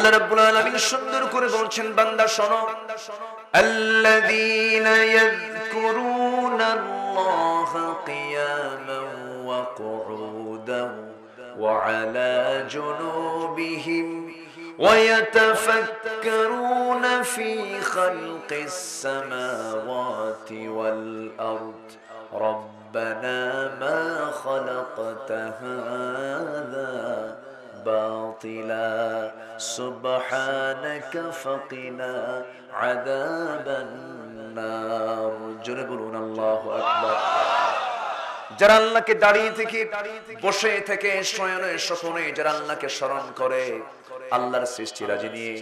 আল্লাহ রাব্বুল আলামিন সুন্দর করে বলছেন বান্দা শোনো আল্লাযীনা ইয়াযকুরুনাল্লাহা কিয়ামান ওয়া কুউদান ওয়া আলা জুনুবিহিম ওয়া ইয়াতাফাক্কারুনা ফী খালকিস সামাওয়াতি ওয়াল আরদ ربنا ما خلقت هذا باطلا سبحانك فقنا عذاب النار জোরে বলুন আল্লাহু আকবার। যারা আল্লাহকে দাঁড়িয়ে থেকে বসে থেকে শয়নে স্বপনে যারা আল্লাহকে স্মরণ করে আল্লাহর সৃষ্টি রাজি নিয়ে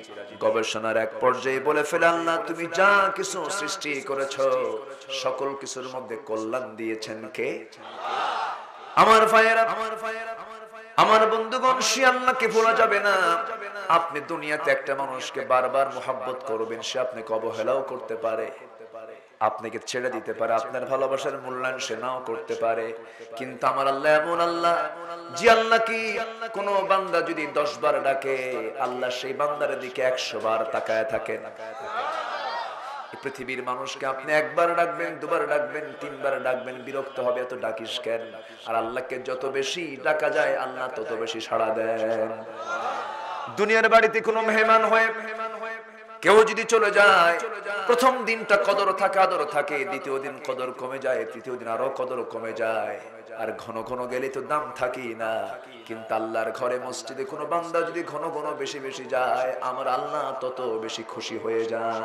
গবেষণার এক পর্যায়ে বলে ফেলে আল্লাহ তুমি যা কিছু সৃষ্টি করেছো সকল কিছুর মধ্যে কল্যাণ দিয়েছেন কে? আমার ভাইয়েরা আমার বন্ধুগণ, সে আল্লাহকে ভোলা যাবে না। আপনি দুনিয়াতে একটা মানুষকে বারবার মোহাব্বত করবেন, সে আপনাকে অবহেলাও করতে পারে, আপনাকে ছেড়ে দিতে পারে, আপনার ভালোবাসার মূল্যায়ন সে নাও করতে পারে। কিন্তু আমার আল্লাহ এমন আল্লাহ, যে আল্লাহ কি কোন বান্দা যদি 10 বার ডাকে আল্লাহ সেই বান্দার দিকে 100 বার তাকায় থাকেন। পৃথিবীর মানুষকে আপনি একবার ডাকবেন, দুবার ডাকবেন, 3 বার ডাকবেন, বিরক্ত হবে এত ডাকিস কেন? আর আল্লাহকে যত বেশি ডাকা যায় আল্লাহ তত বেশি সাড়া দেন। দুনিয়ার বাড়িতে কোনো মেহমান হয়ে কেউ যদি চলে যায়, প্রথম দিনটা কদর থাকে, আদর থাকে, দ্বিতীয় দিন কদর কমে যায়, তৃতীয় দিন আরো কদর কমে যায়, আর ঘন ঘন গেলে তো দাম থাকেই না। কিন্তু আল্লাহর ঘরে মসজিদে কোনো বান্দা যদি ঘন ঘন বেশি বেশি যায়, আমার আল্লাহ তত বেশি খুশি হয়ে যায়।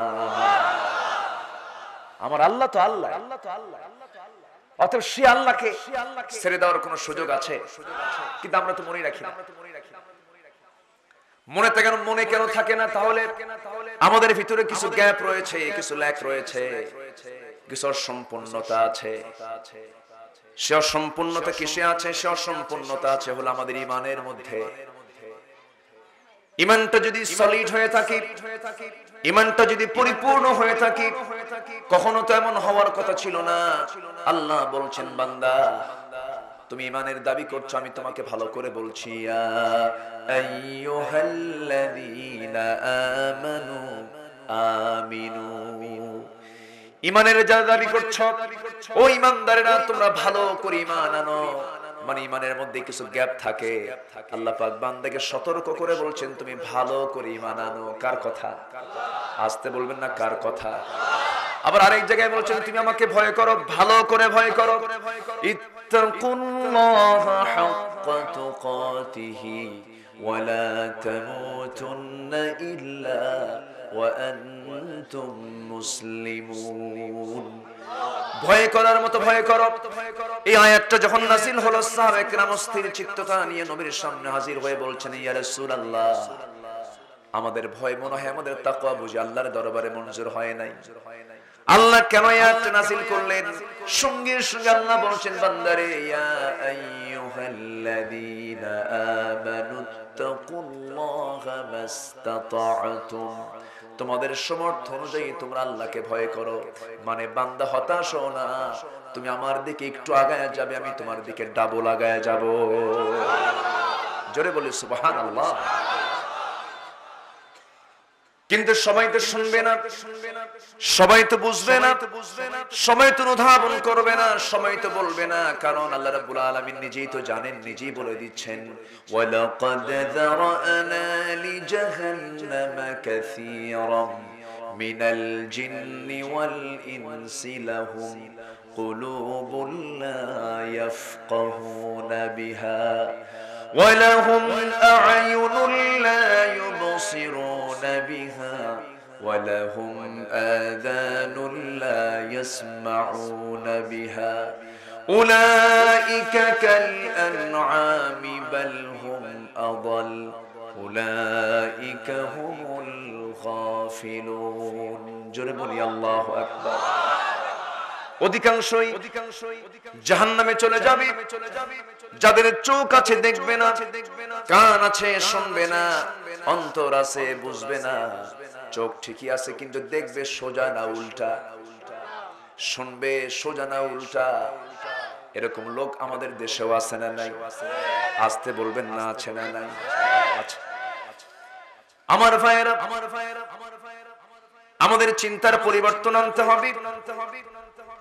আমার আল্লাহ তো আল্লাহ, অতএব সে আল্লাহকে ছেড়ে দেওয়ার কোনো সুযোগ আছে? কিন্তু আমরা তো মনে রাখি না। মনে কেন থাকে না? তাহলে আমাদের ভিতরে কিছু গ্যাপ রয়েছে, কিছু ল্যাক রয়েছে, কিছু অসম্পূর্ণতা আছে। সে অসম্পূর্ণতা কিসে আছে? সে অসম্পূর্ণতা আছে হলো আমাদের ঈমানের মধ্যে। ঈমানটা যদি সলিড হয়ে থাকে, ঈমানটা যদি পরিপূর্ণ হয়ে থাকে, কখনো তো এমন হওয়ার কথা ছিল না। আল্লাহ বলছেন বান্দা তুমি ঈমানের দাবি করছো, আমি তোমাকে ভালো করে বলছি ইয়া আইয়ুহাল্লাযীনা আমানু আমিনু। ঈমানের যারা দাবি করছো ও ঈমানদারেরা তোমরা ভালো করে ঈমান আনো। মানে ঈমানের মধ্যে কিছু গ্যাপ থাকে, আল্লাহ পাক বান্দাকে সতর্ক করে বলছেন তুমি ভালো করে ঈমান আনো। কার কথা? আসতে বলবেন না, কার কথা? আবার আরেক জায়গায় বলছেন তুমি আমাকে ভয় করো, ভালো করে ভয় করো। ইত্তাকুল্লাহা হাক্কা তুকাতিহি ওয়া লা তামুতুন্না ইল্লা ওয়া আনতুম মুসলিমুন। ভয় করার মতো ভয় করো। এই আয়াতটা যখন নাযিল হলো, সাহাবায়ে কেরাম অস্থির চিত্ততা নিয়ে নবীর সামনে হাজির হয়ে বলছেন ইয়া রাসূলুল্লাহ, আমাদের ভয় মনে হয় আমাদের তাকওয়া বুঝি আল্লাহর দরবারে মঞ্জুর হয় নাই। আল্লাহ কেন আয়াত নাযিল করলেন? সঙ্গে সঙ্গে আল্লাহ বলছেন বান্দারে ইয়া আইয়ুহাল্লাযীনা আমানুত্তাকুল্লাহা মাসতাতা'তুম, তোমাদের সামর্থ্য অনুযায়ী তোমরা আল্লাহকে ভয় করো। মানে বান্দা হতাশ হও না, তুমি আমার দিকে একটু আগায়া যাবে, আমি তোমার দিকে ডাবল আগায়া যাব। জোরে বলি সুবহানাল্লাহ। কিন্তু সবাই তো শুনবে না, সবাই তো বুঝবে না, সবাই তো অনুধাবন করবে না, সবাই তো বলবে না। কারণ আল্লাহ রাব্বুল আলামিন নিজেই তো জানেন, নিজেই বলে দিচ্ছেন ওয়ালাকাদ যারানা লিজাহান্নামা কাসীরাম মিনাল জিন্নি ওয়াল ইনসি লাহুম কুলুবুন লা ইয়াফকাহুনা বিহা ولهم أعين لا يبصرون بها ولهم آذان لا يسمعون بها أولئك كالأنعام بل هم أضل أولئك هم الغافلون جربوا لي الله أكبر অধিকাংশই জাহান্নামে চলে যাবে যাদের চোখ আছে দেখবে না, কান আছে শুনবে না, অন্তর আছে বুঝবে না। চোখ ঠিকই আছে কিন্তু দেখবে সোজা না উল্টা, শুনবে সোজা না উল্টা। এরকম লোক আমাদের দেশেও আছে না নাই? আসতে বলবেন না আছে না নাই? আচ্ছা, আমার ভাইয়েরা, আমাদের চিন্তার পরিবর্তন আনতে হবে,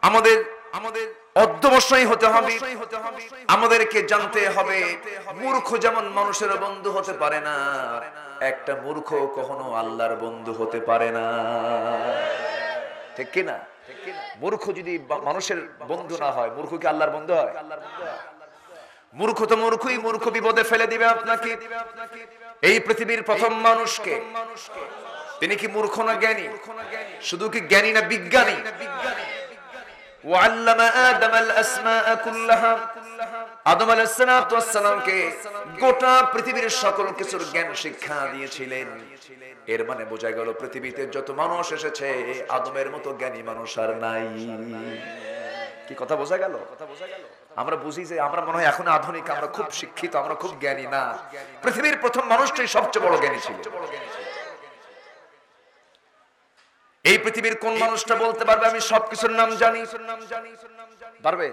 আমাদের অধ্যবসায়ী হতে হবে, আমাদেরকে জানতে হবে মূর্খ যেমন মানুষের বন্ধু হতে পারে না, একটা মূর্খ কখনো আল্লাহর বন্ধু হতে পারে না। ঠিক কি না? মূর্খ যদি মানুষের বন্ধু না হয়, মূর্খ কি আল্লাহর বন্ধু হয়? মূর্খ তো মূর্খই, মূর্খ বিপদে ফেলে দিবে আপনাকে। এই পৃথিবীর প্রথম মানুষকে, তিনি কি মূর্খ না জ্ঞানী? শুধু কি জ্ঞানী না বিজ্ঞানী? وعلم آدم الأسماء كلها, আদম আলাইহিস সালাতু ওয়াস সালামকে গোটা পৃথিবীর সকল কিছুর জ্ঞান শিক্ষা দিয়েছিলেন। এর মানে বোঝা গেল পৃথিবীতে যত মানুষ এসেছে আদমের মতো জ্ঞানী মানুষ আর নাই। কি কথা বোঝা গেল? আমরা বুঝি যে আমরা মনে হয় এখন আধুনিক, আমরা খুব শিক্ষিত, আমরা খুব জ্ঞানী। না, পৃথিবীর প্রথম মানুষটাই সবচেয়ে বড় জ্ঞানী ছিল। এই পৃথিবীর কোন মানুষটা বলতে পারবে আমি সবকিছুর নাম জানি? পারবে?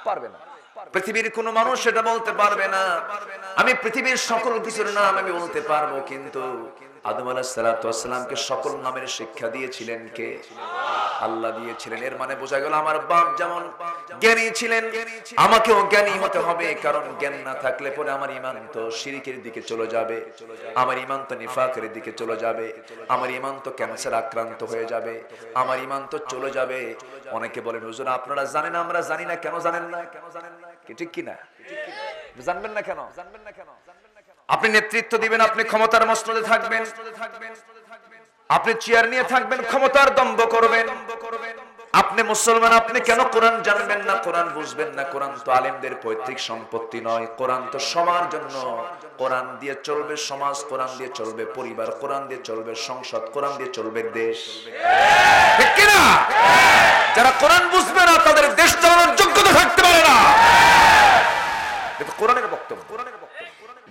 পারবে না। পৃথিবীর কোন মানুষ সেটা বলতে পারবে না আমি পৃথিবীর সকল কিছুর নাম আমি বলতে পারবো। কিন্তু আদম আলাইহিস সালাতু ওয়াস সালামকে সকল নামের শিক্ষা দিয়েছিলেন কে? আল্লাহ দিয়েছিলেন। এর মানে বোঝা গেল আমার বাপ যেমন জ্ঞানী ছিলেন, আমাকেও জ্ঞানী হতে হবে। কারণ জ্ঞান না থাকলে পরে আমার ঈমান তো শিরকের দিকে চলে যাবে, আমার ঈমান তো নিফাকের দিকে চলে যাবে, আমার ঈমান তো ক্যান্সার আক্রান্ত হয়ে যাবে, আমার ঈমান তো চলে যাবে। অনেকে বলেন হুজুর আপনারা জানেন, আমরা জানি না। কেন জানেন না? কি ঠিক কি না? জানবেন না কেন? আপনি নেতৃত্ব দিবেন, আপনি ক্ষমতার মসনদে থাকবেন, আপনি চেয়ার নিয়ে থাকবেন, ক্ষমতার দম্ভ করবেন। আপনি মুসলমান, আপনি কেন কোরআন জানবেন না, কোরআন বুঝবেন না? কোরআন তো আলেমদের পৈতৃক সম্পত্তি নয়, কোরআন তো সবার জন্য। কোরআন দিয়ে চলবে সমাজ, কোরআন দিয়ে চলবে পরিবার, কোরআন দিয়ে চলবে সংসদ, কোরআন দিয়ে চলবে দেশ। ঠিক কি না? যারা কোরআন বুঝবে না তাদের দেশ চালানোর যোগ্যতা থাকতে পারে না। কোরআনের বক্তব্য,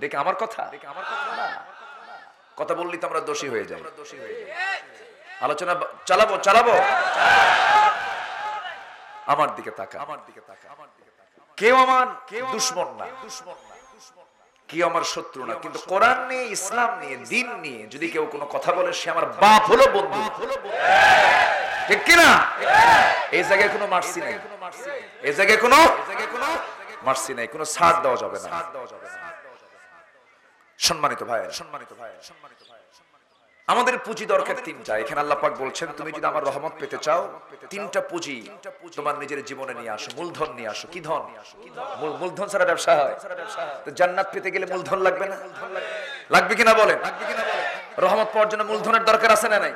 দেখে আমার কথা কথা বললি তো আমরা দোষী হয়ে যাই। আলোচনা চালাবো। আমার দিকে তাকা, কেউ আমার দুশমন না, কেউ আমার শত্রু না। কিন্তু কোরআন নিয়ে, ইসলাম নিয়ে, দিন নিয়ে যদি কেউ কোনো কথা বলে সে আমার বাপ হলো, বন্ধু। ঠিক কিনা? এই জায়গায় কোনো মার্সি নাই, এই জায়গায় কোনো মার্সি নাই, কোনো ছাড় দেওয়া যাবে না। সম্মানিত ভাই, আমাদের পুঁজি দরকার তিনটা। এখানে আল্লাহ পাক বলছেন তুমি যদি আমার রহমত পেতে চাও তিনটা পুঁজি তোমার নিজের জীবনে নিয়ে আসো, মূলধন নিয়ে আসো। কি ধন? মূলধন ছাড়া ব্যবসা হয়? তো জান্নাত পেতে গেলে মূলধন লাগবে না? লাগবে কিনা বলেন? রহমত পাওয়ার জন্য মূলধনের দরকার আছে না নাই?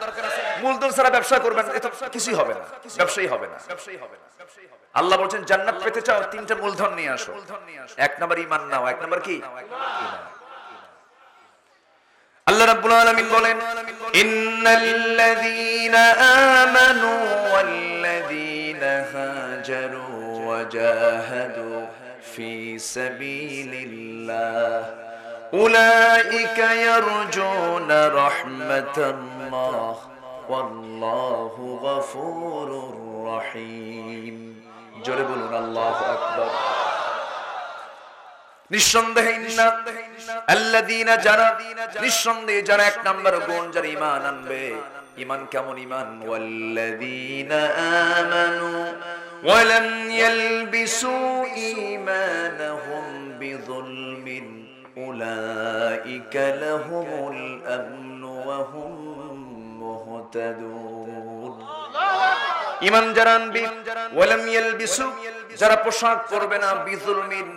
মূলধন ছাড়া ব্যবসা করবেন এটা কিছুই হবে না, ব্যবসায়ী হবে না। আল্লাহ বলছেন জান্নাত পেতে চাও তিনটা মূলধন নিয়ে আসো। এক নাম্বার ঈমান নাও। এক নাম্বার কি? আল্লাহ রাব্বুল আলামিন বলেন ইন্নাল্লাযীনা আমানু ওয়াল্লাযীনা হাজারু ওয়া জাহাদু ফি সাবিলিল্লাহ উলাইকা ইয়ারজুনা রাহমাতাল্লাহ ওয়াল্লাহু গফুরুর রহিম। জোরে বলুন আল্লাহু আকবার। নিঃসন্দেহে আল্লাযীনা, যারা নিঃসন্দেহে যারা এক নাম্বার গুণ যারা ঈমান আনবে। ঈমান কেমন ঈমান? ওয়াল্লাযীনা আমানু ওয়া লাম ইয়ালবিসু ঈমানাহুম বিযুলমিন উলাইকা লাহুমুল আমনু ওয়া হুম মুহতাদুন। ঈমান যারা আনবে, ওয়া লাম ইয়ালবিসু, যারা পোশাক পরবে না, বিযুলমিন,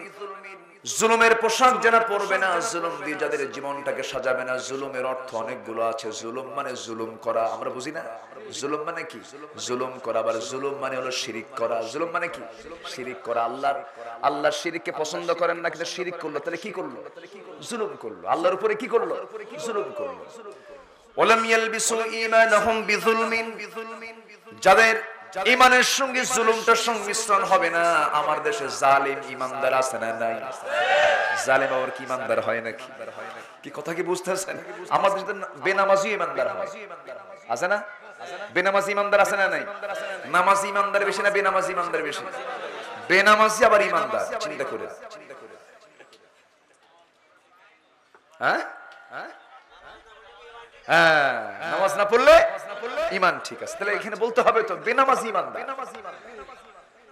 জুলুমের পোশাক যারা পরবে না, জুলুম দিয়ে যাদের জীবনটাকে সাজাবে না। জুলুমের অর্থ অনেকগুলো আছে। জুলুম মানে জুলুম করা, আমরা বুঝি না। জুলুম মানে কি? জুলুম করা। আবার জুলুম মানে হলো শিরিক করা। জুলুম মানে কি? শিরিক করা। আল্লাহ শিরিককে পছন্দ করেন না, কিন্তু শিরিক করলো তাহলে কি করলো? জুলুম করলো। আল্লাহর উপরে কি করলো? জুলুম করলো। ওয়ালাম ইয়ালবিসু ঈমানাহুম বিযুলমিন, যাদের ঈমানের সঙ্গে জুলুমটার সংমিশ্রণ হবে না। আমার দেশে জালিম ঈমানদার আছে না নাই? জালিম আবার কি ঈমানদার হয় নাকি? কি কথা কি বুঝতেছেন? আমার দেশে বেনামাজি ঈমানদার হয়, আছে না? বেনামাজি ঈমানদার আছে না নাই? নামাজি ঈমানদার বেশি না বেনামাজি ঈমানদার বেশি? বেনামাজি আবার ঈমানদার, চিন্তা করে। হ্যাঁ, হ্যাঁ, নামাজ না পড়লে ঈমান ঠিক আছে। তাহলে এখানে বলতে হবে তো বেনামাজি ঈমানদার,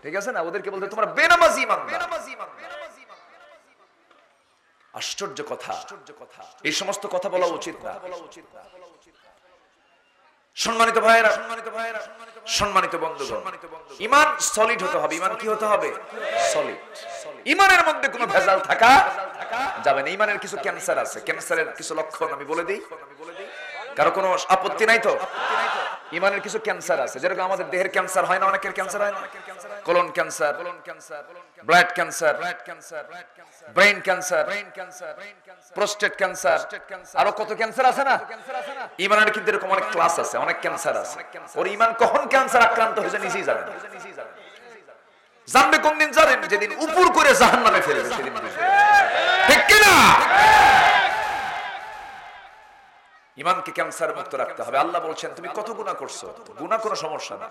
ঠিক আছে না? ওদেরকে বলতে তোমরা বেনামাজি ঈমানদার। আশ্চর্য কথা, এই সমস্ত কথা বলা উচিত না। সম্মানিত ভাইয়েরা, সম্মানিত বন্ধুগণ, ঈমান সলিড হতে হবে। ঈমান কি হতে হবে? সলিড। ঈমানের মধ্যে কোনো ভেজাল থাকা যাবে না। ঈমানের কিছু ক্যান্সার আছে, ক্যান্সারের কিছু লক্ষণ আমি বলে দিই, কারো কোনো আপত্তি নাই তো? ঈমানের কিছু ক্যান্সার আছে, যেরকম আমাদের দেহের ক্যান্সার হয় না, অনেকের ক্যান্সার হয় না, colon cancer, blood cancer, brain cancer, prostate cancer, আরো কত ক্যান্সার আছে না? ঈমানের কিন্তু এরকম অনেক ক্লাস আছে, অনেক ক্যান্সার আছে। ওর ঈমান কখন ক্যান্সার আক্রান্ত হয়েছে নিজেই জানেন। জানবে কোন দিন? জানেন যেদিন উপর করে জাহান্নামে ফেলবে সেদিন। ঠিক কি না? ঈমানকে ক্যান্সার মুক্ত রাখতে হবে। আল্লাহ বলছেন তুমি কত গুনাহ করছো, গুনাহ কোনো সমস্যা না।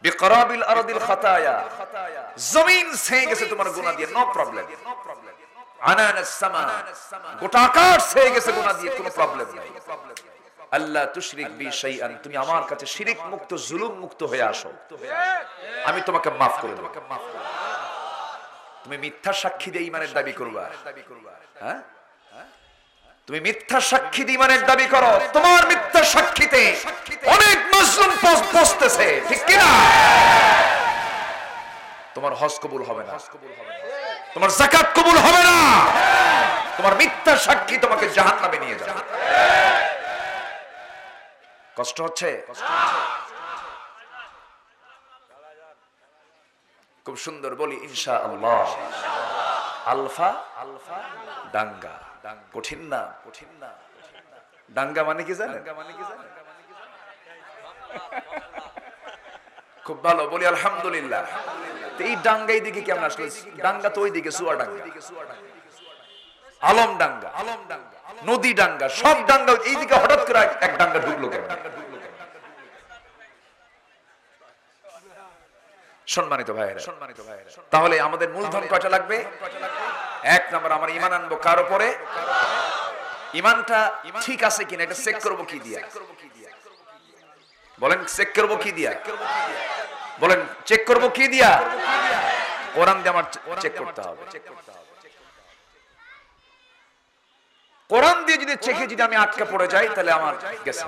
বিকরাবিল আরদিল খাতায়া, জমিন ছেয়ে গেছে তোমার গুনাহ দিয়ে, নো প্রবলেম। আনানাস সামা, গোটা আকাশ ছেয়ে গেছে গুনাহ দিয়ে, কোনো প্রবলেম নাই। আল্লাহ তুশরিক বি শাইআন, তুমি আমার কাছে শিরক মুক্ত, জুলুম মুক্ত হয়ে আসো, আমি তোমাকে মাফ করে দেব। তুমি মিথ্যা সাক্ষী দিয়ে ঈমানের দাবি করবা, হ্যাঁ? তুমি মিথ্যা সাক্ষী দিয়ে ঈমানের দাবি করো, তোমার মিথ্যা সাক্ষীতে অনেক মুসলিম পস্তেছে, ঠিক কি না? তোমার হজ কবুল হবে না, তোমার যাকাত কবুল হবে না, তোমার মিথ্যা সাক্ষী তোমাকে জাহান্নামে নিয়ে যাবে। কষ্ট হচ্ছে? খুব সুন্দর বলি ইনশাআল্লাহ। আলফা ডাঙ্গা, কঠিন না? ডাঙ্গা মানে কি জানেন? খুব ভালো বলি আলহামদুলিল্লাহ। এই ডাঙ্গাই দিকে কেমন আসলে? ডাঙ্গা তো ওই দিকে চুয়াডাঙ্গা, আলম ডাঙ্গা, নদী ডাঙ্গা, সব ডাঙ্গা এইদিকে হঠাৎ করে এক ডাঙ্গা ঢুকলো কেন? সম্মানিত ভাইয়েরা, তাহলে আমাদের মূলধন কয়টা লাগবে? এক নাম্বার, আমার ঈমান আনবো কার উপরে? ঈমানটা ঠিক আছে কিনা এটা চেক করব কি দিয়া? বলেন চেক করব কি দিয়া? বলেন চেক করব কি দিয়া? কোরআন দিয়ে আমার চেক করতে হবে। কোরআন দিয়ে যদি চেকে যদি আমি আটকা পড়ে যাই তাহলে আমার গেছে।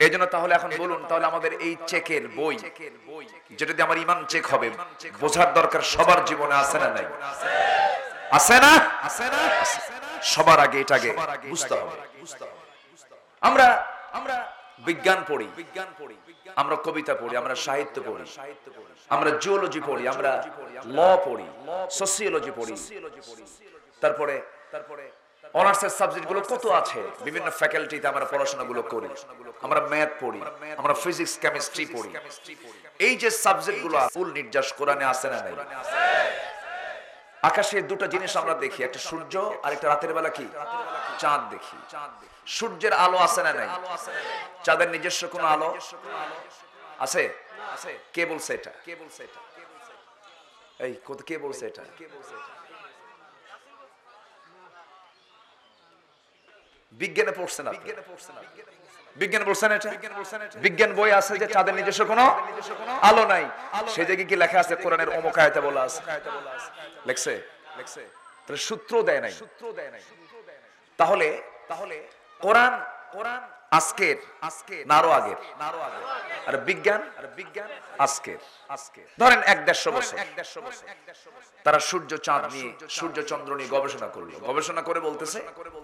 এই জন্য তাহলে এখন বলুন, তাহলে আমাদের এই চেকের বই যেটা দিয়ে আমার ঈমান চেক হবে, বোঝার দরকার সবার জীবনে আছে না নাই? আছে না? সবার আগে এটাকে বুঝতে হবে। আমরা বিজ্ঞান পড়ি, আমরা কবিতা পড়ি, আমরা সাহিত্য পড়ি, আমরা জিওলজি পড়ি, আমরা ল পড়ি, সোসিওলজি পড়ি, তারপরে অনার্সের সাবজেক্ট গুলো কত আছে, বিভিন্ন ফ্যাকাল্টিতে আমরা পড়াশোনাগুলো করি, আমরা ম্যাথ পড়ি, আমরা ফিজিক্স কেমিস্ট্রি পড়ি। এই যে সাবজেক্ট গুলো ফুল নির্যাস কোরআনে আছে না নাই? আকাশে দুটো জিনিস আমরা দেখি, একটা সূর্য আর একটা রাতের বেলা কি চাঁদ দেখি। সূর্যের আলো আছে না নাই? চাঁদের নিজস্ব কোন আলো আছে? কে বলছে এটা? এই কে বলছে এটা? বিজ্ঞানে পড়ছে না? বিজ্ঞান বলছেন এটা? বিজ্ঞান বই আছে যে চাঁদের নিজস্ব কোনো আলো নাই। সেই জায়গায় কি লেখা আছে? কোরআনের অমুক আয়াতে বলা আছে, লেখছে? তাহলে সূত্র দেয় নাই। তাহলে কোরআন আজকের না আরো আগের? আর বিজ্ঞান আজকের। ধরেন 1-150 বছর তারা সূর্য চাঁদ নিয়ে, সূর্য চন্দ্র নিয়ে গবেষণা করলো। গবেষণা করে বলতেছে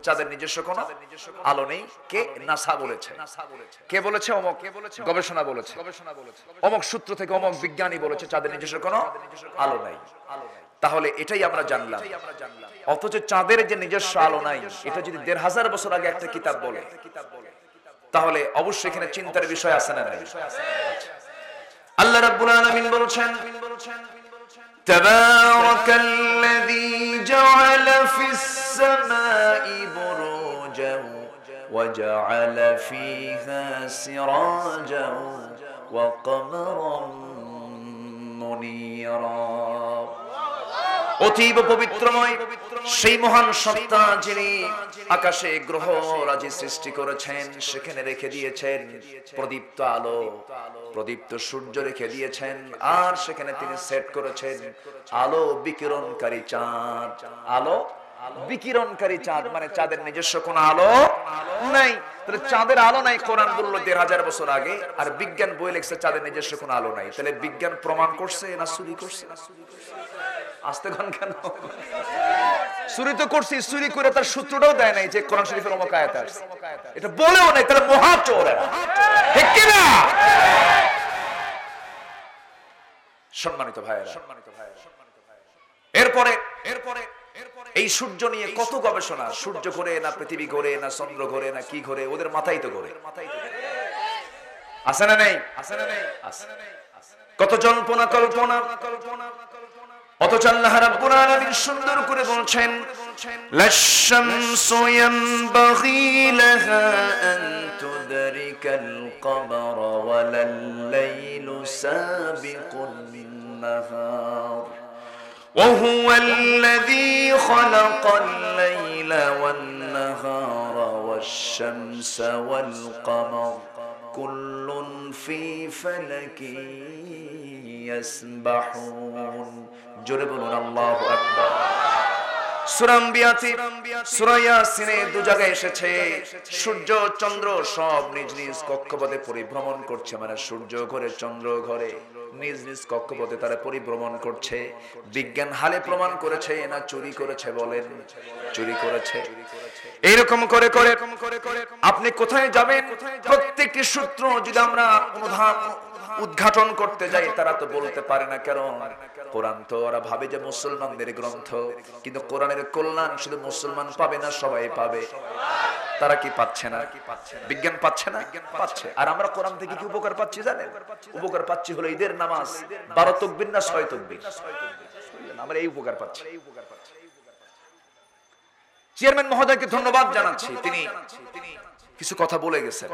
চাঁদের নিজস্ব কোনো আলো নেই। কে? নাসা বলেছে। কে বলেছে? অমুক গবেষণা বলেছে। অমুক সূত্র থেকে অমুক বিজ্ঞানী বলেছে চাঁদের নিজস্ব কোনো আলো নাই। তাহলে এটাই আমরা জানলাম। অথচ চাঁদের যে নিজস্ব আলো নাই, এটা যদি 1500 বছর আগে একটা কিতাব বলে, তাহলে অবশ্যই এখানে চিন্তার বিষয় আছে না নাই? আল্লাহ রাব্বুল আলামিন বলছেন, তাবারাকাল্লাযী জাআলা ফিস সামাই বুরুজান ওয়া জাআলা ফীহা সিরাজান ওয়া কমারান মুনীরা। অতীব পবিত্রময় সেই মহান সত্তা যিনি আকাশে গ্রহ রাজি সৃষ্টি করেছেন, সেখানে রেখে দিয়েছেন প্রদীপ্ত আলো, প্রদীপ্ত সূর্য রেখে দিয়েছেন, আর সেখানে তিনি সেট করেছেন আলো বিকিরণকারী চাঁদ। আলো বিকিরণকারী চাঁদ মানে চাঁদের নিজস্ব কোনো আলো নাই। তাহলে চাঁদের আলো নাই কোরআন বলল ১৫০০ বছর আগে, আর বিজ্ঞান বই লিখছে চাঁদের নিজস্ব কোনো আলো নাই। তাহলে বিজ্ঞান প্রমাণ করছে না চুরি করছে? আস্তে গান কেন? চুরি তো করছি, চুরি করে তার সূত্রটাও দেয় নাই যে কোরআন শরীফের অমুক আয়াত আছে, এটা বলেও নাই। তাহলে মহা চোর এরা, ঠিক কি না? সম্মানিত ভাইয়েরা, এরপরে এই সূর্য নিয়ে কত গবেষণা। সূর্য ঘোরে না পৃথিবী ঘোরে না চন্দ্র ঘোরে না কি ঘোরে, ওদের মাথায় তো ঘোরে। আছে না নেই? কত জল্পনা কল্পনা। অথচ আল্লাহ রাব্বুল আলামিন সুন্দর করে বলছেন, লাশ-শামসু ইয়ানবাগী লাহা আন তুদরিকাল কমার ওয়ালাল-লাইলু সাবিকুন নাহার وهو الذي خلق الليل والنهار والشمس والقمر كل في فلك يسبحون জোরে বলুন আল্লাহু আকবার। সূরা আম্বিয়াতে, সূরা ইয়াসিনে দু জায়গায় এসেছে সূর্য চন্দ্র সব নিজ নিজ কক্ষপথে পরিভ্রমণ করছে, মানে সূর্য ঘোরে চন্দ্র ঘোরে, নিজ নিজ কক্ষপথে তারা পরিভ্রমণ করছে। বিজ্ঞান হালে প্রমাণ করেছে না চুরি করেছে? বলেন, চুরি করেছে। এইরকম করে করে আপনি কোথায় যাবেন? প্রত্যেকটি সূত্র যদি আমরা উদ্ঘাটন করতে যাই, তারা তো বলতে পারে না। কারণ কোরআন তো ওরা ভাবে যে মুসলমানদের গ্রন্থ, কিন্তু কোরআনের কল্যাণ শুধু মুসলমান পাবে না, সবাই পাবে। তারা কি পাচ্ছে না? বিজ্ঞান পাচ্ছে না? পাচ্ছে। আর আমরা কোরআন থেকে কি উপকার পাচ্ছি জানেন? উপকার পাচ্ছি হলো ঈদের নামাজ 12 তাকবীর না 6 তাকবীর, আমরা এই উপকার পাচ্ছি। চেয়ারম্যান মহোদয়কে ধন্যবাদ জানাচ্ছি, তিনি কিছু কথা বলে গেছেন।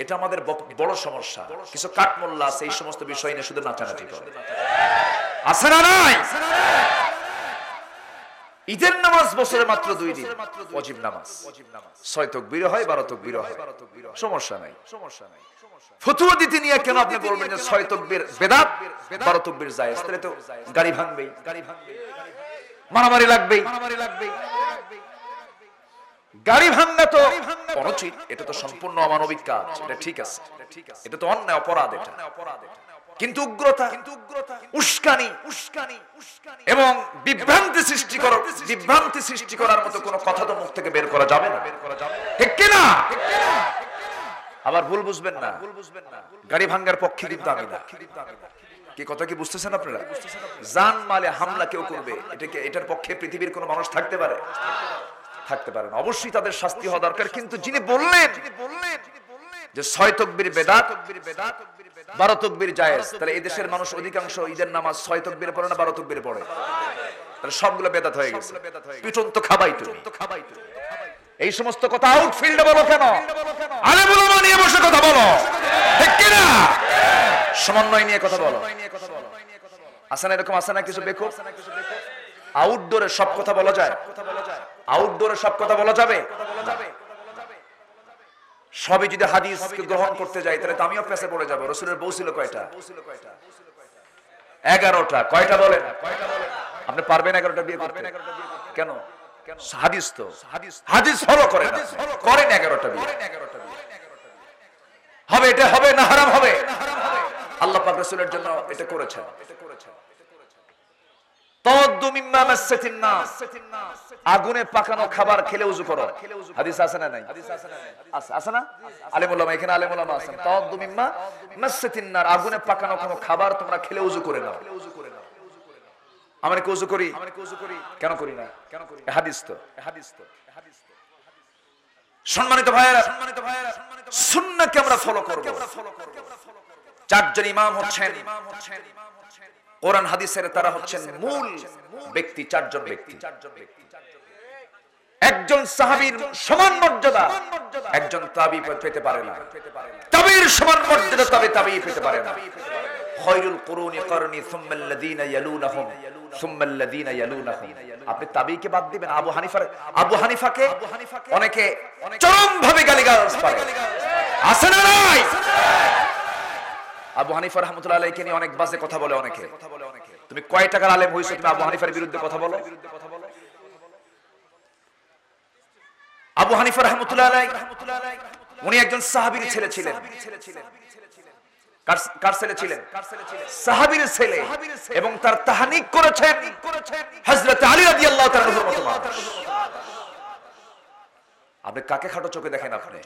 এটা আমাদের বড় সমস্যা। কিছু কাঠমোল্লা আছে এই সমস্ত বিষয় নিয়ে শুধু নাচানাচি করে। আছে না নাই? ঈদের নামাজ বছরে মাত্র 2 দিন, ওয়াজিব নামাজ 6 তাকবীর হয় 12 তাকবীর হয়, সমস্যা নাই। ফতোয়া দিতে নিয়ে কেন আপনি বলবেন যে 6 তাকবীর বেদাত 12 তাকবীর জায়েজ? তাহলে তো গাড়ি ভাঙবেই, মারামারি লাগবেই। গাড়ি ভাঙা তো অনুচিত, এটা তো সম্পূর্ণ অমানবিক কাজ, এটা ঠিক আছে, এটা তো অন্যায়, অপরাধ এটা। কিন্তু উগ্রতা, উস্কানি এবং বিভ্রান্তি সৃষ্টি করার মতো কোনো কথা তো মুখ থেকে বের করা যাবে না, ঠিক কি না? আবার ভুল বুঝবেন না, গাড়ি ভাঙার পক্ষে কিন্তু আমি না। কি কথা কি বুঝতেছেন আপনারা? জান মালে হামলা কেউ করবে, এটার পক্ষে পৃথিবীর কোনো মানুষ থাকতে পারে? থাকতে পারে না। অবশ্যই তাদের শাস্তি হওয়া দরকার। কিন্তু যিনি বললেন যে 6 তাকবীর বেদাত 12 তাকবীর জায়েজ, তাহলে এই দেশের মানুষ অধিকাংশ ঈদের নামাজ 6 তাকবীরে পড়ে না 12 তাকবীরে পড়ে? তাহলে সবগুলো বেদাত হয়ে গেছে। পিটন তো খাবাই তুমি। এই সমস্ত কথা আউটফিল্ডে বলো কেন? আলেম উলামা নিয়ে বসে কথা বলো, ঠিক কি না? সমন্বয় নিয়ে কথা বলো। আছে না এরকম? আছে না কিছু বেকুব? আউটডোরে সব কথা বলা যায়? আউটডোরে সব কথা বলা যাবে? সবই যদি হাদিসকে গ্রহণ করতে যাই, তাহলে তো আমিও পেছে পড়ে যাব। রাসূলের বউ ছিল কয়টা? 11টা। কয়টা বলেন? আপনি পারবেন 11টা বিয়ে করতে? কেন? হাদিস তো, হাদিস ফলো করেন, করেন 11টা বিয়ে। হবে এটা, হবে না হারাম হবে? আল্লাহ পাক রাসূলের জন্য এটা করেছেন। আগুনে পাকানো খাবার খেলে উযু করো, হাদিস আছে না নাই? আছে না? আলেম উলামা, এখানে আলেম উলামা আছেন। তাওয়াদ্দু মিম্মা মাসসাতিন নার, আগুনে পাকানো কোনো খাবার তোমরা খেলে উযু করে নাও। আমরা কি উযু করি? কেন করি না? হাদিস তো। সম্মানিত ভাইয়েরা, সুন্নাহকে আমরা ফলো করব। 4 জন ইমাম হচ্ছেন কোরআন হাদিসের, তারা হচ্ছেন মূল ব্যক্তি। 4 জন ব্যক্তি, একজন সাহাবীর সমান মর্যাদা একজন তাবী পেতে পারে না, তাবীর সমান মর্যাদা তাবী পেতে পারে না। খায়রুল কুরুনি করনি সুম্মা আল্লাযীনা ইয়ালুনহুম সুম্মাল্লাযীনা ইয়ালুনাহুম। আপনি তাবিঈকে বাদ দিবেন। আবু হানিফাকে অনেকে চরমভাবে গালিগালাজ করে, আছে না নাই? আবু হানিফা রাহমাতুল্লাহি আলাইহি নিয়ে অনেক বাজে কথা বলে অনেকে। তুমি কয় টাকার আলেম হইছো তুমি আবু হানিফার বিরুদ্ধে কথা বলো? আবু হানিফা রাহমাতুল্লাহি আলাইহি উনি একজন সাহাবীর ছেলে ছিলেন। কার ছেলে ছিলেন? সাহাবীর ছেলে, এবং তার তাহনিক করেছেন হযরত আলী রাদিয়াল্লাহু তাআলা আনহুর মত মানুষ। আপনি কাকে খাটো চোখে দেখেন? আপনি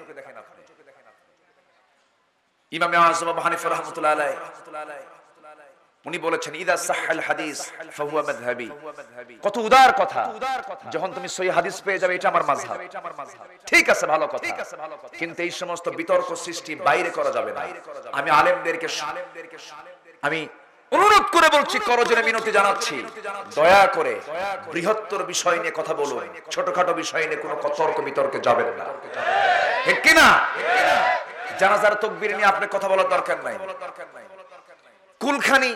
ইমাম আযম আবু হানিফা রাহমাতুল্লাহি আলাইহি উনি বলেছেন ইদা সাহহাল হাদিস ফাহুয়া মাযহাবি। কত উদার কথা, যখন তুমি সহিহ হাদিস পেয়ে যাবে এটা আমার মাযহাব। ঠিক আছে, ভালো কথা, কিন্তু এই সমস্ত বিতর্ক সৃষ্টি বাইরে করা যাবে না। আমি আলেমদেরকে আমি অনুরোধ করে বলছি, করজোড়ে মিনতি জানাচ্ছি, দয়া করে বৃহত্তর বিষয় নিয়ে কথা বলুন, ছোটখাটো বিষয় নিয়ে কোনো তর্ক বিতর্কে যাবেন না, ঠিক কি না? জানাজার তাকবীর নিয়ে আপনি কথা বলার দরকার নাই। কুলখানি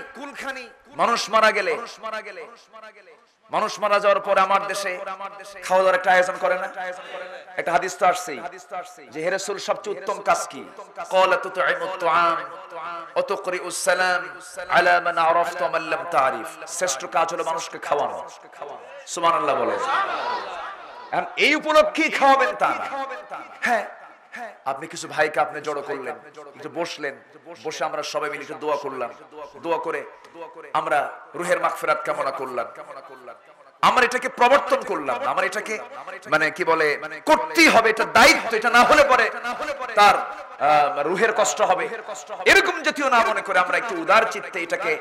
মানুষ মারা গেলে, মানুষ মারা যাওয়ার পর আমার দেশে খাওয়া দাওয়ার একটা আয়োজন করে না? একটা হাদিস তো আসছেই যে হে রাসূল সবচেয়ে উত্তম কাজ কি? ক্বালা তুতঈমুত তুআম ওয়া তুকরিউস সালাম আলা মান আরাফতা ওয়া মান লাম তারিফ। শ্রেষ্ঠ কাজ হলো মানুষকে খাওয়ানো। সুবহানাল্লাহ বলেন। এখন এই উপলক্ষেই খাওয়াবেন তা না। হ্যাঁ, আপনি কিছু ভাইকে আপনি জড়ো করলেন, একটু বসলেন, বসে আমরা সবাই মিলে একটু দোয়া করলাম, দোয়া করে আমরা রুহের মাগফিরাত কামনা করলাম। আমরা এটাকে প্রবর্তন করলাম, আমরা এটাকে মানে কি বলে করতেই হবে, এটা দায়িত্ব। এটা না হলে পরে তার রুহের কষ্ট হবে, এরকম জাতীয় না মনে করে আমরা একটু উদার চিত্তে এটাকে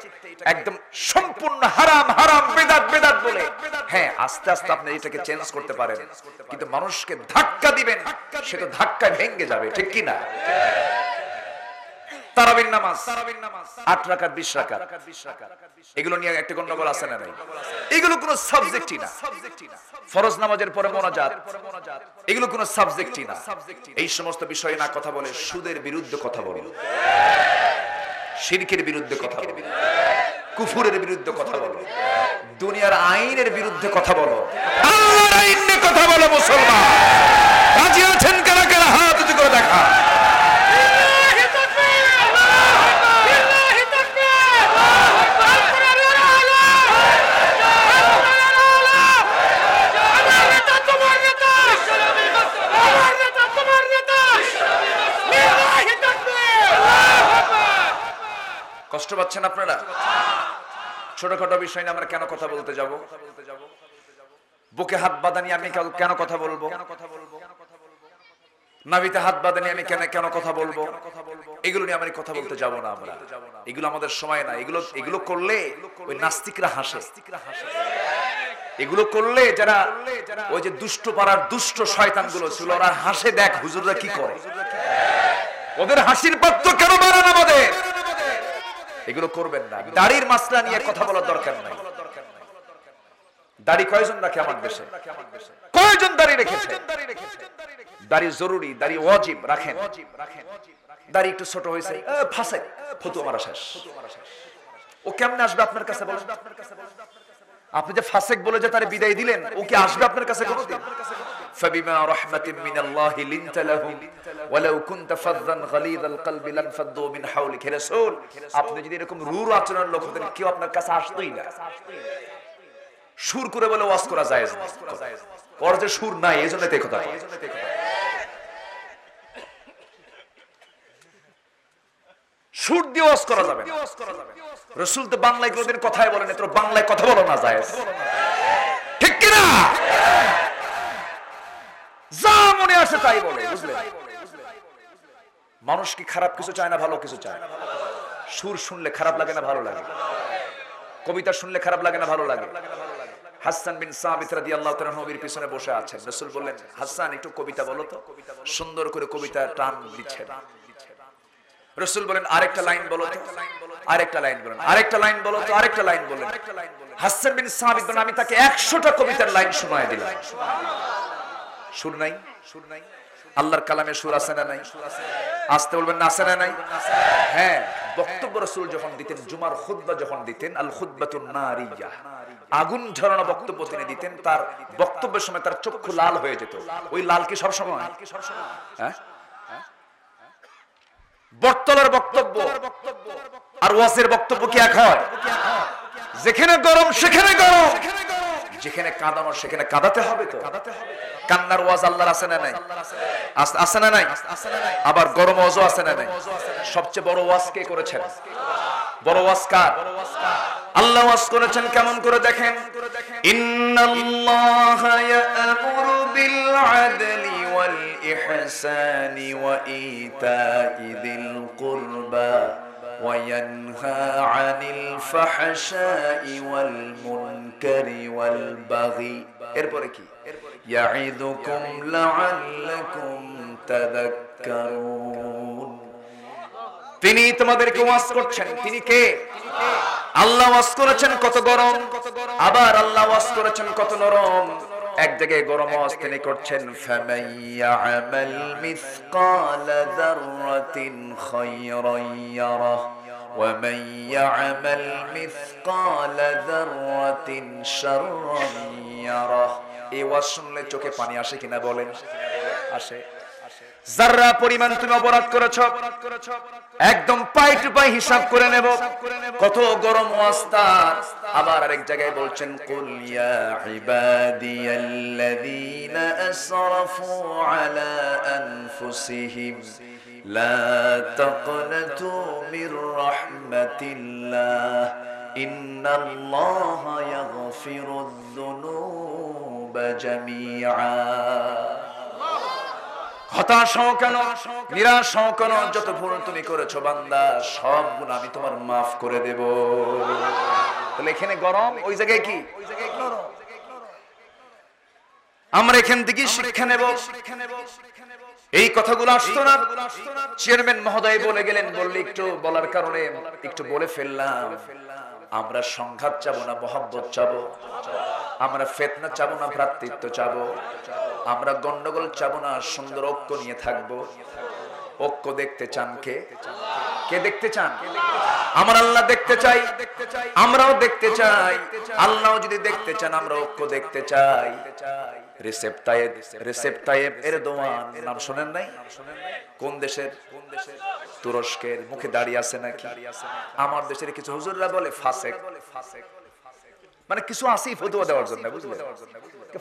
একদম সম্পূর্ণ হারাম হারাম বেদাত বেদাত বলে, হ্যাঁ আস্তে আস্তে আপনি এটাকে চেঞ্জ করতে পারেন, কিন্তু মানুষকে ধাক্কা দিবেন, সেটা ধাক্কায় ভেঙে যাবে, ঠিক কি না? তারাবির নামাজ 8 রাকাত 20 রাকাত, এগুলো নিয়ে একটা গন্ডগোল আছে না নাই? এগুলো কোনো সাবজেক্টই না। ফরজ নামাজের পরে মুনাজাত, এগুলো কোনো সাবজেক্টই না। এই সমস্ত বিষয়ে না কথা বলে সুদের বিরুদ্ধে কথা বলো, শিরকের বিরুদ্ধে কথা বলো, কুফরের বিরুদ্ধে কথা বলো, দুনিয়ার আইনের বিরুদ্ধে কথা বলো, আল্লাহর আইন নিয়ে কথা বলো। মুসলমান রাজি আছেন কারা কারা? হাত উঁচু করে দেখা। কষ্ট পাচ্ছেন আপনারা? ছোটখাটো বিষয় নিয়ে আমরা কেন কথা বলতে যাব? বুকে হাত বাঁধা নিয়ে আমি কেন কথা বলবো? নাভিতে হাত বাঁধা নিয়ে আমি কেন কথা বলবো? এগুলো নিয়ে আমি কথা বলতে যাব না। আমরা এগুলো আমাদের সময় না। এগুলো করলে ওই নাস্তিকরা হাসে। এগুলো করলে যারা ওই যে দুষ্ট পাড়ার দুষ্ট শয়তানগুলো ছিল ওরা হাসে, দেখ হুজুররা কি করে, ওদের হাসির পাত্র কেন বাড়ান আমাদের? এগুলো করবেন না। দাড়ির মাসলা নিয়ে কথা বলার দরকার নাই। দাড়ি কয়জন রাখে আমার দেশে? কয়জন দাড়ি রেখেছে? দাড়ি জরুরি, দাড়ি ওয়াজিব, রাখেন। দাড়ি একটু ছোট হয়েছে, ফাঁসে ফতুয়া মারা শেষ। ও কেমনে আসবে আপনার কাছে বলেন? আপনি যে ফাসেক বলে যে তারে বিদায় দিলেন, ও কি আসবে আপনার কাছে কোনোদিন? فبما رحمة من الله لنت لهم ولو كنت فظا غليظ القلب لانفضوا من حولك। রাসূল আপনি যদি এরকম রূঢ় আচরণের লোক হতেন কেউ আপনার কাছে আসতোই না। সুর করে বলে ওয়াজ করা জায়েজ না, ওর যে সুর নাই এজন্য এই কথা। সুর দিয়ে ওয়াজ করা যাবে না। রাসূল তো বাংলায় কোনদিন কথাই বলেন, তো বাংলায় কথা বলো না জায়েজ, ঠিক কি না? যা মনে আসে তাই বলে, বুঝলেন? মানুষ কি খারাপ কিছু চায় না, ভালো কিছু চায়? সুর শুনলে খারাপ লাগে না ভালো লাগে? কবিতা শুনলে খারাপ লাগে না ভালো লাগে? হাসান বিন সাবিত রাদিয়াল্লাহু তাআলা নবীর পিছনে বসে আছেন, রাসূল বললেন হাসান একটু কবিতা বলো তো। সুন্দর করে কবিতা টান দিচ্ছেন। রাসূল বলেন আরেকটা লাইন বলো তো, আরেকটা লাইন বলেন, আরেকটা লাইন বলো তো, আরেকটা লাইন বলেন। হাসান বিন সাবিত বলেন আমি তাকে 100টা কবিতার লাইন শোনায় দিলাম। সুর নাই? সুর নাই? আল্লাহর কালামে সুর আছে না নাই? আসতে বলবেন না, আছে না নাই? হ্যাঁ, বক্তব্য রাসূল যখন দিতেন, জুমার খুতবা যখন দিতেন, আল খুতবাতুন নারিয়াহ, আগুন ঝরানো বক্তব্য তিনি দিতেন, তার বক্তব্যের সময় তার চক্ষু লাল হয়ে যেত। ওই লাল কি সবসময়? হ্যাঁ, বটতলার বক্তব্য আর ওয়াজের বক্তব্য কি এক হয়? যেখানে গরম সেখানে গরম, যেখানে কাঁদানো সেখানে কাঁদাতে হবে। তো কান্নার ওয়াজ আল্লাহর আছে না নাই? আছে না নাই? আবার গরম ওয়াজও আছে না নাই? সবচেয়ে বড় ওয়াজ কে করেছেন? বড় ওয়াজ কার? আল্লাহ ওয়াজ করেছেন কেমন করে দেখেন, ইন্নাল্লাহা ইয়া'মুরু বিল আদলি ওয়াল ইহসানি ওয়া ইতা'i যিল কুরবা ওয়া ইয়ানহা আনিল ফাহশাই ওয়াল মুনকারি ওয়াল বাগি। এরপরে কি? ইয়া'iদুকুম লা'আল্লাকুম তাযাক্কারুন। তিনি তোমাদেরকে ওয়াজ করছেন। তিনি কে? আল্লাহ ওয়াজ করেছেন কত গরম, আবার আল্লাহ ওয়াজ করেছেন কত নরম। এক জায়গায় গরম ওয়াজ তিনি করছেন, ফামান ইয়া'মাল মিসকালা যাররাতিন খায়রান ইয়ারাহ ওয়া মান ইয়া'মাল মিসকালা যাররাতিন শাররান ইয়ারাহ। এই ওয়াজ শুনলে চোখে পানি আসে কিনা বলেন? আসে। যারা পরিমাণ তুমি অপরাধ করেছো একদম পাই টু পাই হিসাব করে নেব। কত গরম ওয়াজ তার। আবার আরেক জায়গায় বলছেন, কুল ইয়া ইবাদিয়াল্লাযীনা আসরাফু আলা আনফুসিহিম লা তাকনাতু মির রাহমাতিল্লাহ ইন্নাল্লাহা ইয়াগফিরুয যুনুবা জামিআ। হতাশ হও কেন, নিরাশ হও কেন? যত ভুল তুমি করেছো বান্দা, সব গুণ আমি তোমার মাফ করে দেব। তাহলে এখানে গরম, ওই জায়গায় কি? আমরা এখান থেকে শিক্ষা নেব। এই কথাগুলো আসতো না। চেয়ারম্যান মহোদয় বলে গেলেন, বললে একটু বলার কারণে একটু বলে ফেললাম। আমরা সংঘাত চাবো না, মহব্বত চাবো। আমরা ফিতনা চাবো না, ভ্রাতৃত্ব চাবো। আমরা গন্ডগোল চাবো না, সুন্দর ঐক্য নিয়ে থাকবো। ঐক্য দেখতে চান কে? কে দেখতে চান? আমার আল্লাহ দেখতে চাই, আমরাও দেখতে চাই। আল্লাহ যদি দেখতে চান, আমরা ঐক্য দেখতে চাই। রেসেপ তাইয়েব এরদোয়ান নাম শোনেন নাই? কোন দেশের? তুরস্কের। মুখে দাঁড়িয়ে আছে নাকি? আমার দেশের কিছু হুজুররা বলে ফাসেক, মানে কিছু আসেই ফতোয়া দেওয়ার জন্য, বুঝলেন?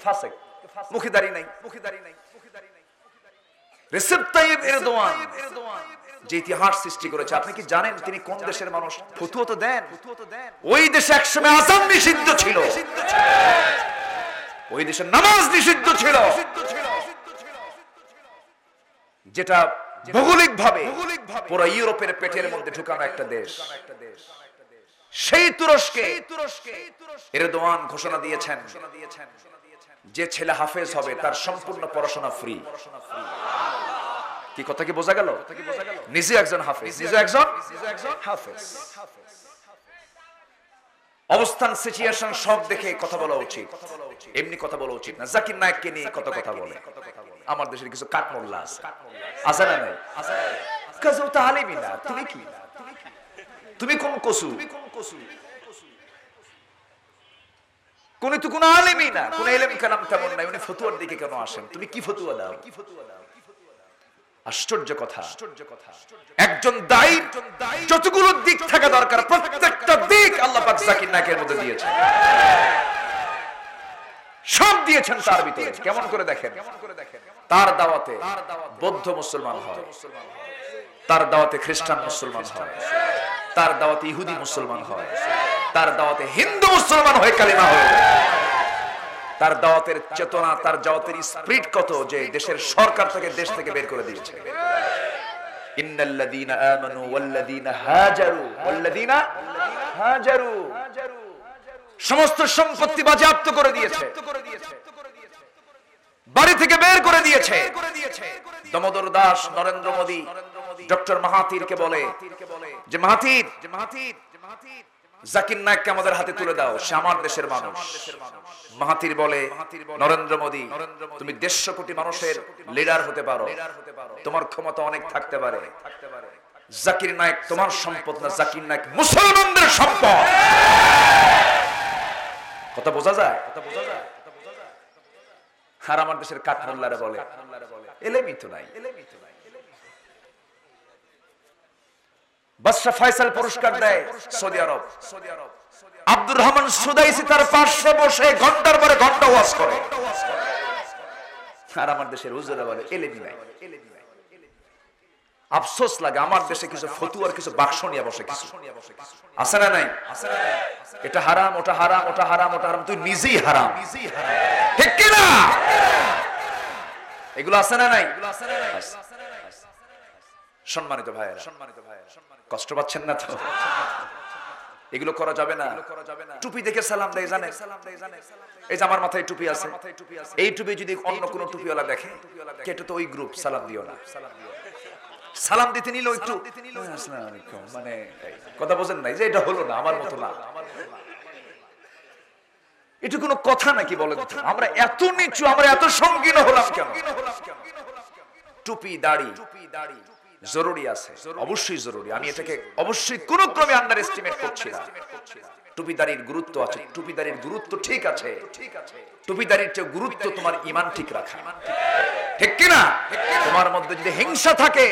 ফাসেক, মুখে দাঁড়িয়ে নাই। রেসেপ তাইয়েব এরদোয়ান যে ইতিহাস সৃষ্টি করেছে, আপনি কি জানেন তিনি কোন দেশের মানুষ? ফতোয়া তো দেন। ওই দেশে একসময় আযান নিষিদ্ধ ছিল, ওই দেশের নামাজ নিষিদ্ধ ছিল, যেটা ভৌগোলিক ভাবে পুরো ইউরোপের পেটের মধ্যে ঢুকানো একটা দেশ। সেই তুরস্কে এরদোয়ান ঘোষণা দিয়েছেন, যে ছেলে হাফেজ হবে তার সম্পূর্ণ পড়াশোনা ফ্রি। কি কথা কি বোঝা গেল? নিজে একজন হাফেজ, নিজে একজন হাফেজ। অবস্থান, সিচুয়েশন সব দেখে কথা বলা উচিত, এমনি কথা বলা উচিত না। জাকির নায়েককে নিয়ে কত কথা বলে। আমার দেশের কিছু কাঠমোল্লা আছে, আছে না নাই? কাজও তো আলেমই না। তুমি কি? তুমি কোন কসু? কোন তো কোন আলেমই না, কোন ইলম কালাম তেমন নাই। উনি ফতোয়ার দিকে কেন আসেন? তুমি কি ফতোয়া দাও? আশ্চর্য কথা। একজন দায়ী যতগুলো দিক থাকা দরকার, প্রত্যেকটা দিক আল্লাহ পাক জাকির নায়েকের মধ্যে দিয়েছেন। সব দিয়েছেন তার ভিতরে। কেমন করে দেখেন? তার দাওয়াতে বৌদ্ধ মুসলমান হয়, তার দাওয়াতে খ্রিস্টান মুসলমান হয়, তার দাওয়াতে ইহুদি মুসলমান হয়, তার দাওয়াতে হিন্দু মুসলমান হয়ে কালিমা হয়ে যায়। তার দাওয়াতের চেতনা, তার দাওয়াতের স্পিরিট কত, যে দেশের সরকার থেকে দেশ থেকে বের করে দিয়েছে। ইন্নাল্লাযীনা আমানু ওয়াল্লাযীনা হাজারু, সমস্ত সম্পত্তি বাজেয়াপ্ত করে দিয়েছে, বাড়ি থেকে বের করে দিয়েছে। দামোদর দাস নরেন্দ্র মোদী ডক্টর মাহাথিরকে বলে যে মাহাথির, জাকির নায়েককে আমাদের হাতে তুলে দাও, সে আমার দেশের মানুষ। মাহাথির বলে, নরেন্দ্র মোদী, তুমি 150 কোটি মানুষের লিডার হতে পারো, তোমার ক্ষমতা অনেক থাকতে পারে। জাকির নায়েক তোমার সম্পদ না, জাকির নায়েক মুসলমানদের সম্পদ। কথা বোঝা যায়? আর আমার দেশের কাঠমোল্লারা বলে এলেমি তো নাই। বাদশা ফয়সাল পুরস্কার দেয় সৌদি আরব। আব্দুর রহমান সুদাইসি তার পাশে বসে ঘন্টার পরে ঘন্টা ওয়াজ করে। আর আমার দেশের হুজুররা বলে এলেমি নাই। আফসোস লাগে আমার দেশে কিছু ফতুয়ার কিছু বাক্স নিয়ে বসে কিছু আছে না নাই? এটা হারাম, ওটা হারাম, ওটা হারাম, ওটা হারাম, তুই নিজেই হারাম, ঠিক কি না? এগুলো আছে না নাই? সম্মানিত ভাইয়েরা, কষ্ট পাচ্ছেন না তো? এগুলো করা যাবে না। টুপি দেখে সালাম দেয় জানে? এই যে আমার মাথায় টুপি আছে, এই টুপি যদি অন্য কোন টুপিওয়ালা দেখে কেটে তো ওই গ্রুপ, সালাম দিও না। সালাম দিতে নিল একটু, আসসালামু আলাইকুম, মানে কথা বোঝেন নাই যে এটা হলো না, আমার মতো না। এটা কোনো কথা নাকি বলেন? আমরা এত নিচু, আমরা এত সংকীর্ণ হলাম কেন? টুপি দাড়ি জরুরি আছে, অবশ্যই জরুরি। আমি এটাকে অবশ্যই কোনো ক্রমে আন্ডার এস্টিমেট করছি না। টুপিদারির গুরুত্ব আছে, টুপিদারির গুরুত্ব ঠিক আছে। টুপিদারির চেয়ে গুরুত্ব তোমার ঈমান ঠিক রাখা, ঠিক কি না? তোমার মধ্যে যদি হিংসা থাকে,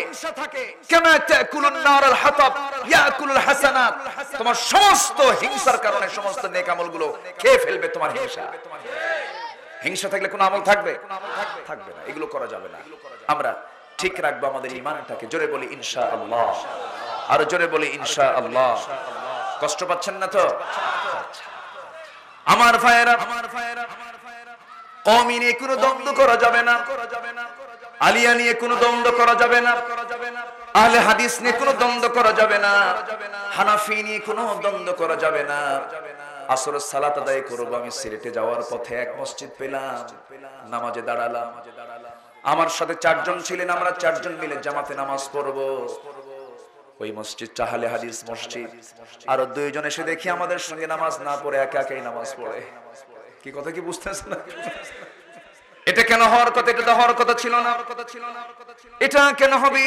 কামা তাকুলুন নারাল হাতাব ইয়াকুলুল হাসানাত, তোমার সমস্ত হিংসার কারণে সমস্ত নেক আমলগুলো খেয়ে ফেলবে তোমার হিংসা। হিংসা থাকলে কোনো আমল থাকবে? থাকবে না। এগুলো করা যাবে না। আমরা ঠিক রাখবো আমাদের ঈমানটাকে। জোরে বলি ইনশাআল্লাহ, আর জোরে বলি ইনশাআল্লাহ। কষ্ট পাচ্ছেন না তো? আমার ভাইয়েরা, কওমি নিয়ে কোনো দ্বন্দ্ব করা যাবে না, আলিয়া নিয়ে কোনো দ্বন্দ্ব করা যাবে না, আহলে হাদিস নিয়ে কোনো দ্বন্দ্ব করা যাবে না, হানাফি নিয়ে কোনো দ্বন্দ্ব করা যাবে না। আসরের সালাত আদায় করব, আমি সিলেটে যাওয়ার পথে এক মসজিদ পেলাম, নামাজে দাঁড়ালাম। আমার সাথে 4 জন ছিলেন, আমরা 4 জন মিলে জামাতে নামাজ পড়ব। ওই মসজিদটা আহলে হাদিস মসজিদ। আর 2 জন এসে দেখি আমাদের সঙ্গে নামাজ না পড়ে একা একাই নামাজ পড়ে। কি কথা কি বুঝতেছেন না? এটা কেন হওয়ার কথা? এটা তো হওয়ার কথা ছিল না। এটা কেন হবে?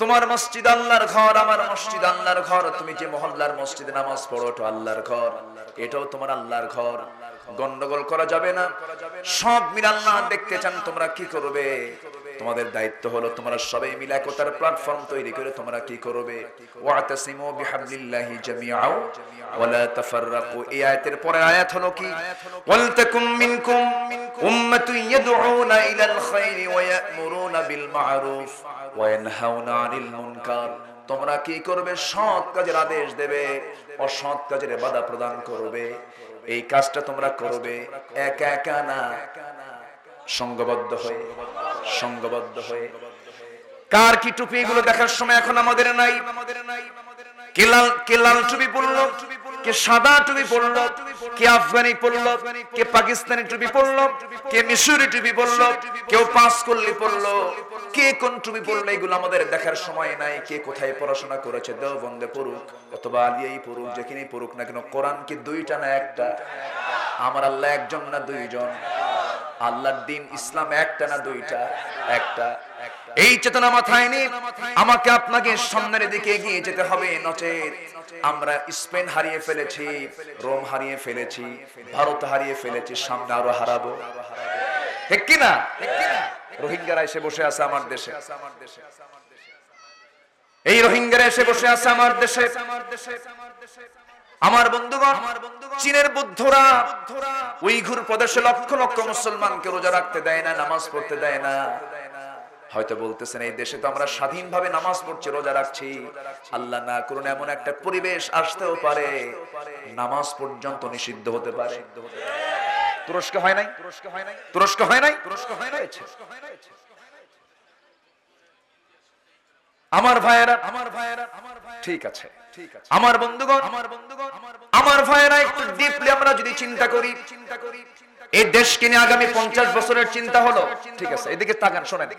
তোমার মসজিদ আল্লাহর ঘর, আমার মসজিদ আল্লাহর ঘর। তুমি যে মহল্লার মসজিদে নামাজ পড়ো ওটা আল্লাহর ঘর, এটাও তোমার আল্লাহর ঘর। গন্ডগোল করা যাবে না। সব মিলে আল্লাহ দেখতে চান। তোমরা কি করবে? তোমাদের দায়িত্ব হলো তোমরা সবাই মিলে একতার প্ল্যাটফর্ম তৈরি করে তোমরা কি করবে? ওয়াতাসিমু বিহাবলিল্লাহি জামিআও ওয়া লা তাফাররাকু। এই আয়াতের পরের আয়াত হলো কি? ওয়াল তাকুম মিনকুম উম্মাতুন ইয়াদউনা ইলাল খায়রি ওয়া ইয়া'মুরুনা বিল মা'রুফ ওয়া ইয়ানহাউনা আনিল মুনকার। তোমরা কি করবে? সৎ কাজের আদেশ দেবে, অসৎ কাজের বাধা প্রদান করবে। এই কাজটা তোমরা করবে একা একা না, সংঘবদ্ধ হয়ে। সংঘবদ্ধ হয়ে। কার কি টুপি এগুলো দেখার সময় এখন আমাদের নাই। কে লাল টুপি পরলো, কে সাদা টুপি পরলো, কে আফগানি পরলো, কে পাকিস্তানি টুপি পরলো, কে মিশরি টুপি পরলো, কেউ পাঁচকল্লি পরলো, কে কোন টুপি পরলো, এগুলো আমাদের দেখার সময় নাই। কে কোথায় পড়াশোনা করেছে, দেওবন্দে পড়ুক অথবা আলিয়াই পড়ুক, যেখানেই পড়ুক না কেন, কোরআন কি 2টা না 1টা? আমার আল্লাহ একজন না 2 জন? আল্লাহর দ্বীন ইসলাম একটা না 2টা? একটা। এই চেতনা মাথায় নিয়ে আমাকে আপনাকে সামনের দিকে এগিয়ে যেতে হবে। নচেত আমরা স্পেন হারিয়ে ফেলেছি, রোম হারিয়ে ফেলেছি, ভারত হারিয়ে ফেলেছি, সামনে আরো হারাবো, ঠিক কি না? রোহিঙ্গারা এসে বসে আছে আমার দেশে। এই রোহিঙ্গারা এসে বসে আছে আমার দেশে। আমার বন্ধুগণ, চীনের বৌদ্ধরা উইঘুর প্রদেশে লক্ষ লক্ষ মুসলমানকে রোজা রাখতে দেয় না, নামাজ পড়তে দেয় না। হয়তো বলতেছেন এই দেশে তো আমরা স্বাধীনভাবে নামাজ পড়ছি, রোজা রাখছি। আল্লাহ না করুন এমন একটা পরিবেশ আসতেও পারে, নামাজ পর্যন্ত নিষিদ্ধ হতে পারে। তুরস্ক হয় নাই? তুরস্ক হয় নাই? হয়েছে। আমার ভাইয়েরা, ঠিক আছে, আমার বন্ধুগণ, আমার ভাইয়েরা, একটু ডিপলি আমরা যদি চিন্তা করি, এই দেশকে নিয়ে আগামী 50 বছরের চিন্তা হলো, ঠিক আছে, এদিকে তাকান, শোনেন,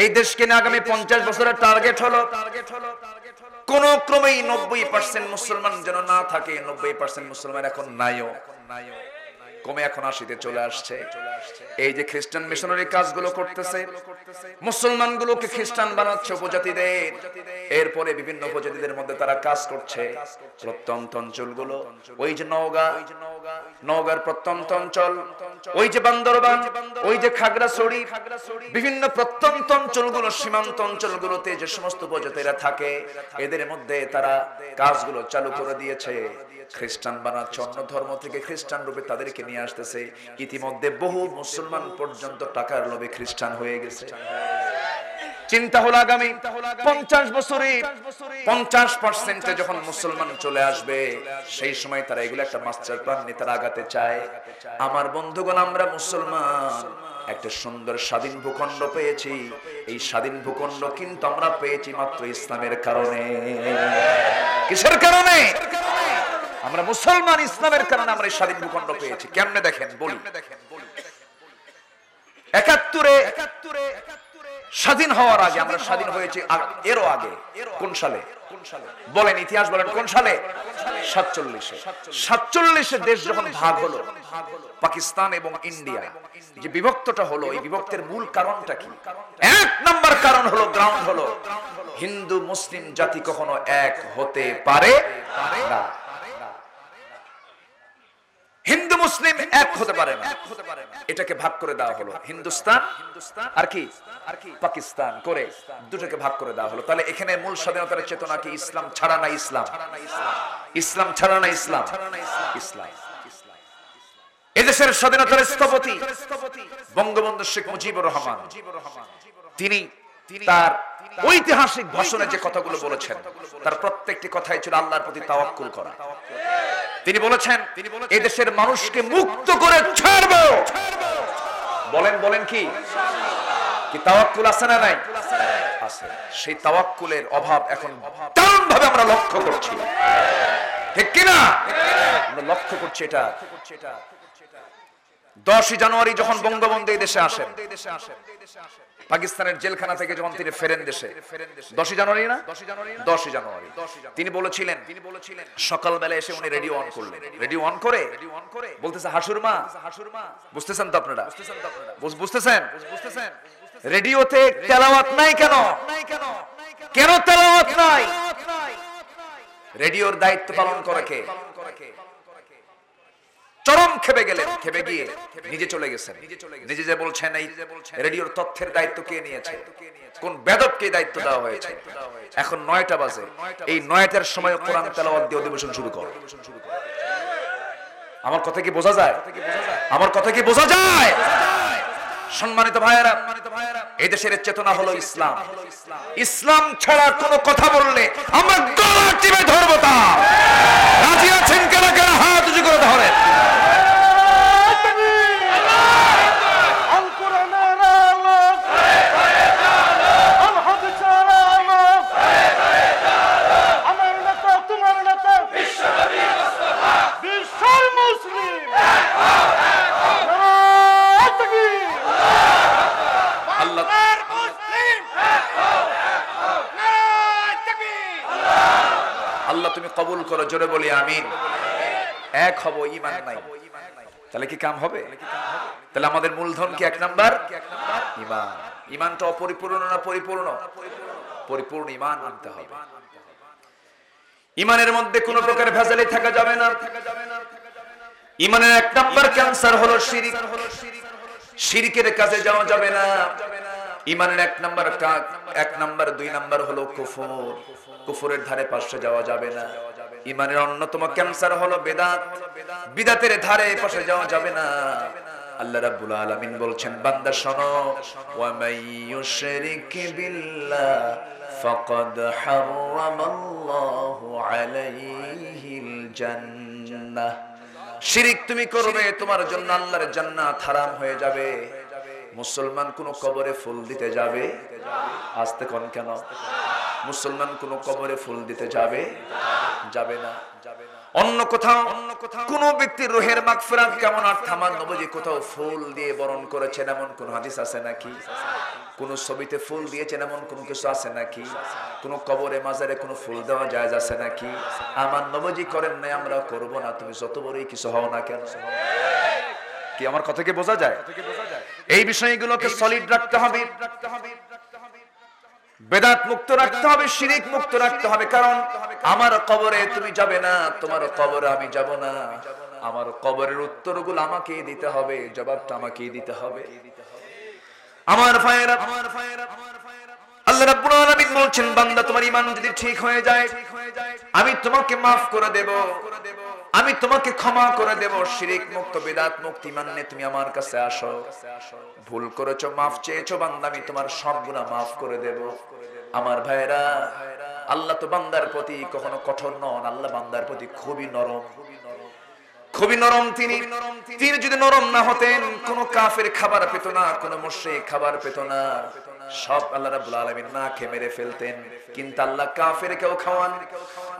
এই দেশকে নিয়ে আগামী 50 বছরের টার্গেট হলো কোন ক্রমেই 90% মুসলমান যেন না থাকে। 90% মুসলমান এখন নাইও, কমে এখন 80-তে চলে আসছে। এই যে খ্রিস্টান মিশনারি কাজগুলো করতেছে, মুসলমানগুলোকে খ্রিস্টান বানাচ্ছে উপজাতিদের, এরপরে বিভিন্ন উপজাতিদের মধ্যে তারা কাজ করছে। প্রত্যন্ত অঞ্চলগুলো, ওই যে নওগাঁর প্রত্যন্ত অঞ্চল, ওই যে বান্দরবান, ওই যে খাগড়াছড়ি, বিভিন্ন প্রত্যন্ত অঞ্চলগুলো, সীমান্ত অঞ্চলগুলোতে যে সমস্ত উপজাতিরা থাকে, এদের মধ্যে তারা কাজগুলো চালু করে দিয়েছে। খ্রিস্টান বানাচ্ছে, অন্য ধর্ম থেকে খ্রিস্টান রূপে তাদেরকে নিয়ে আসতেছে। ইতিমধ্যে বহু মুসলমান পর্যন্ত টাকার লোভে খ্রিস্টান হয়ে গেছে। চিন্তা হলো আগামী 50 বছরে 50% যখন মুসলমান চলে আসবে, সেই সময় তারা এগুলো একটা মাস্টার প্ল্যান নিয়ে তারা আগাতে চায়। আমার বন্ধুগণ, আমরা মুসলমান একটা সুন্দর স্বাধীন ভূখণ্ড পেয়েছি। এই স্বাধীন ভূখণ্ড কিন্তু আমরা পেয়েছি মাত্র ইসলামের কারণে। কিসের কারণে? আমরা মুসলমান, ইসলামের কারণে আমরা এই স্বাধীন ভূখণ্ড পেয়েছি। কেমনে দেখেন বলি। 71 স্বাধীন হওয়ার আগে আমরা স্বাধীন হয়েছি, এরও আগে কোন সালে বলেন, ইতিহাস বলেন, কোন সালে? 47-এ দেশ যখন ভাগ হলো, পাকিস্তান এবং ইন্ডিয়া যে বিভক্তটা হলো, এই বিভক্তের মূল কারণটা কি? 1 নম্বর কারণ হলো, গ্রাউন্ড হলো, হিন্দু মুসলিম জাতি কখনো এক হতে পারে না। হিন্দু মুসলিম এক হতে পারে না, এটাকে ভাগ করে দেওয়া হলো। হিন্দুস্তান আর কি পাকিস্তান করে দুটোকে ভাগ করে দেওয়া হলো। তাহলে এখানে মূল স্বাধীনতার চেতনা কি? ইসলাম ছাড়া না ইসলাম, ইসলাম ছাড়া না ইসলাম, ইসলাম। এদেশের স্বাধীনতার স্থপতি বঙ্গবন্ধু শেখ মুজিবুর রহমান, তিনি তার ঐতিহাসিক ভাষণে যে কথাগুলো বলেছেন, তার প্রত্যেকটি কথাই ছিল আল্লাহর প্রতি তাওয়াক্কুল করা। তিনি বলেছেন, এদেশের মানুষকে মুক্ত করে ছাড়বো। বলেন কি তাওয়াক্কুল আছে না নাই? আছে। সেই তাওয়াক্কুলের অভাব এখন দারুণ ভাবে আমরা লক্ষ্য করছি, ঠিক কিনা? আমরা লক্ষ্য করছি এটা। 10 জানুয়ারি যখন বঙ্গবন্ধু এই দেশে আসেন, পাকিস্তানের জেলখানা থেকে যখন তিনি ফেরেন দেশে, 10 জানুয়ারি না, 10 জানুয়ারি তিনি বলেছিলেন, সকালবেলা এসে উনি রেডিও অন করলেন। রেডিও অন করে বলতেছে, হাসুরমা, বুঝতেছেন তো আপনারা? বুঝতেছেন? রেডিওতে তেলাওয়াত নাই কেন? কেন তেলাওয়াত নাই? রেডিওর দায়িত্ব পালন করে কে? চরম খেপে গেলেন, খেপে গিয়ে নিজে চলে গেছেন। নিজে যে বলছেন, এই রেডিওর তথ্যের দায়িত্ব কে নিয়েছে? কোন বেদবকে দায়িত্ব দেওয়া হয়েছে? এখন 9টা বাজে, এই 9টার সময় কোরআন তেলাওয়াত দিয়ে অধিবেশন শুরু কর। আমার কথা কি বোঝা যায়? আমার কথা কি বোঝা যায়? সম্মানিত ভাইয়েরা, এই দেশের চেতনা হলো ইসলাম। ইসলাম ছাড়া কোনো কথা বললে আমরা গলা টিপে ধরবো। তা রাজি আছেন? কেন কেন হাত উঁচু করে ধরেন। আল্লাহ তুমি কবুল করো, জোরে বলি আমিন। এক হব, ঈমান নাই, তাহলে কি কাম হবে? তাহলে আমাদের মূলধন কি 1 নাম্বার? ঈমান। ঈমানটা অপরিপূর্ণ না পরিপূর্ণ? পরিপূর্ণ ঈমান আনতে হবে। ঈমানের মধ্যে কোনো প্রকার ভেজালি থাকা যাবে না। ঈমানের 1 নাম্বার ক্যান্সার হলো শিরক। শিরকের কাছে যাওয়া যাবে না। ঈমানের 1 নাম্বার 2 নাম্বার হলো কুফর। কুফরের ধারে পাশে যাওয়া যাবে না। ঈমানের অন্যতম ক্যান্সার হলো বেদাত। বিদাতের ধারে পাশে যাওয়া যাবে না। আল্লাহ রাব্বুল আলামিন বলছেন, বান্দা শোনো, ওয়া মাইয়ুশরিক বিল্লাহ ফাকাদ হারামাল্লাহু আলাইহিল জান্নাহ। শিরক তুমি করবে, তোমার জন্য আল্লাহর জান্নাত হারাম হয়ে যাবে। মুসলমান কোন কবরে ফুল দিতে যাবে? আসতে কোন কেন? মুসলমান কোন কবরে ফুল দিতে যাবে না। অন্য কোথাও কোন ব্যক্তির রুহের মাগফিরাত কেমন আর আমার নবী কোথাও ফুল দিয়ে বরণ করেছেন এমন কোন হাদিস আছে নাকি? কোন ছবিতে ফুল দিয়েছেন এমন কোন কিছু আছে নাকি? কোন কবরে মাজারে কোন ফুল দেওয়া জায়েজ আছে নাকি? আমার নবী করেন নাই, আমরা করব না। তুমি যত বড়ই কিছু হও না কেন। কি আমার কথা কি বোঝা যায়? এই বিষয়গুলোকে সলিড রাখতে হবে। বেদাত মুক্ত রাখতে হবে, শিরিক মুক্ত রাখতে হবে। কারণ আমার কবরে তুমি যাবে না, তোমার কবরে আমি যাব না। আমার কবরের উত্তরগুলো আমাকেই দিতে হবে, জবাবটা আমাকেই দিতে হবে। আমার ভাইয়েরা, আল্লাহ রাব্বুল আলামিন বলছেন, বান্দা তোমার ঈমান যদি ঠিক হয়ে যায় আমি তোমাকে maaf করে দেব, আমি তোমাকে ক্ষমা করে দেব। শিরিক মুক্ত, বিদআত মুক্ত ঈমান নিয়ে তুমি আমার কাছে আসো। ভুল করেছো, maaf চেয়েছো, বান্দা আমি তোমার সব গুনাহ maaf করে দেব। আমার ভাইয়েরা, আল্লাহ তো বান্দার প্রতি কখনো কঠোর নন, আল্লাহ বান্দার প্রতি খুবই নরম, খুবই নরম। তিনি যদি নরম না হতেন কোন কাফের খাবার পেত না, কোন মুশরিক খাবার পেত না, সব আল্লাহ রাব্বুল আলামিন না খেয়ে মেরে ফেলতেন। কিন্তু আল্লাহ কাফেরকেও খাওয়ান,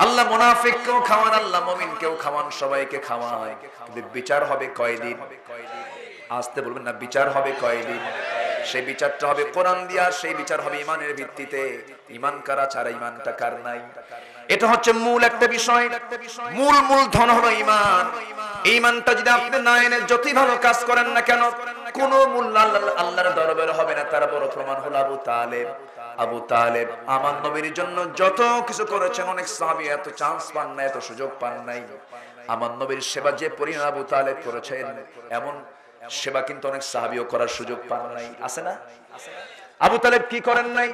আল্লাহ মুনাফিককেও খাওয়ান, আল্লাহ মুমিনকেও খাওয়ান, সবাইকে খাওয়ায়। কিন্তু বিচার হবে কয়দিন? আসতে বলবেন না, বিচার হবে কয়দিন? সেই বিচারটা হবে কোরআন দিয়া, সেই বিচার হবে ঈমানের ভিত্তিতে। ঈমান কারা ছাড়া ঈমানটা কার নাই, এটা হচ্ছে মূল একটা বিষয়। মূল ধন হলো ঈমান। ঈমানটা যদি আপনি না এনে যতই ভালো কাজ করেন না কেন, কোন মূল্য আল্লাহর দরবারে হবে না। তার বড় প্রমাণ হলো আবু তালেব। আবু তালেব আমার নবীর জন্য যত কিছু করেছেন, অনেক সাহাবী এত চান্স পান নাই, এত সুযোগ পান নাই। আমার নবীর সেবা যে পরিমাণ আবু তালেব করেছেন, এমন সেবা কিন্তু অনেক সাহাবীও করার সুযোগ পান নাই। আছে না? আবু তালেব কি করেন নাই?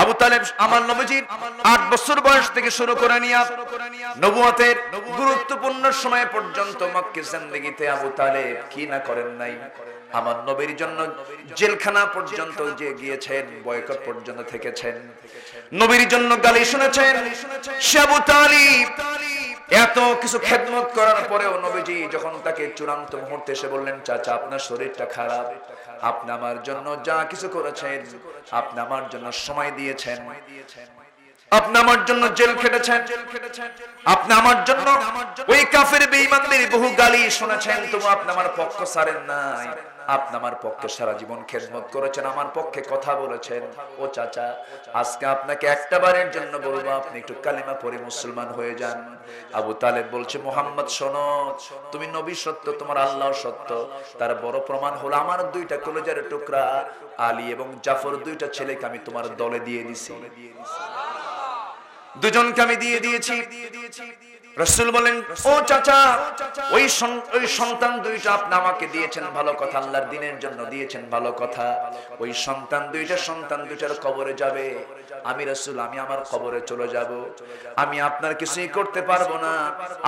আবু তালেব আমার নবীজির 8 বছর বয়স থেকে শুরু করে নিয়ে নবুয়তের গুরুত্বপূর্ণ সময় পর্যন্ত মক্কা জিন্দেগিতে আবু তালেব কি না করেন নাই। আমার নবীর জন্য জেলখানা পর্যন্ত যে গিয়েছেন, বয়কট পর্যন্ত থেকেছেন, নবীর জন্য গালি শুনেছেন। সে আবু তালিব এত কিছু খেদমত করার পরেও নবীজি যখন তাকে চূড়ান্ত মুহূর্তে এসে বললেন, চাচা আপনার শরীরটা খারাপ, আপনি আমার জন্য যা কিছু করেছেন, আপনি আমার জন্য সময় দিয়েছেন, আপনি আমার জন্য জেল খেটেছেন, আপনি আমার জন্য ওই কাফের বেঈমানদের বহু গালি শুনেছেন, তবু আপনি আমার পক্ষ ছাড়েন নাই। আপনি আমার পক্ষে সারা জীবন খেদমত করেছেন, আমার পক্ষে কথা বলেছেন। ও চাচা, আজকে আপনাকে একটা বারের জন্য বলবো, আপনি একটু কালিমা পড়ে মুসলমান হয়ে যান। আবু তালেব বলছে, মুহাম্মদ শোনো, তুমি নবী সত্য, তোমার আল্লাহ সত্য। তার বড় প্রমাণ হলো আমার 2টা কলেজের টুকরা আলী এবং জাফর, 2টা ছেলেকে আমি তোমার দলে দিয়ে দিছি, দুজনকে আমি দিয়ে দিয়েছি। রাসূল বলেন, ও চাচা, ওই সন্তান 2টা আপনি আমাকে দিয়েছেন, ভালো কথা, আল্লাহর দ্বীনের জন্য দিয়েছেন, ভালো কথা। ওই সন্তান 2টার কবরে যাবে, আমি রাসূল আমি আমার কবরে চলে যাব। আমি আপনার কিছুই করতে পারবো না,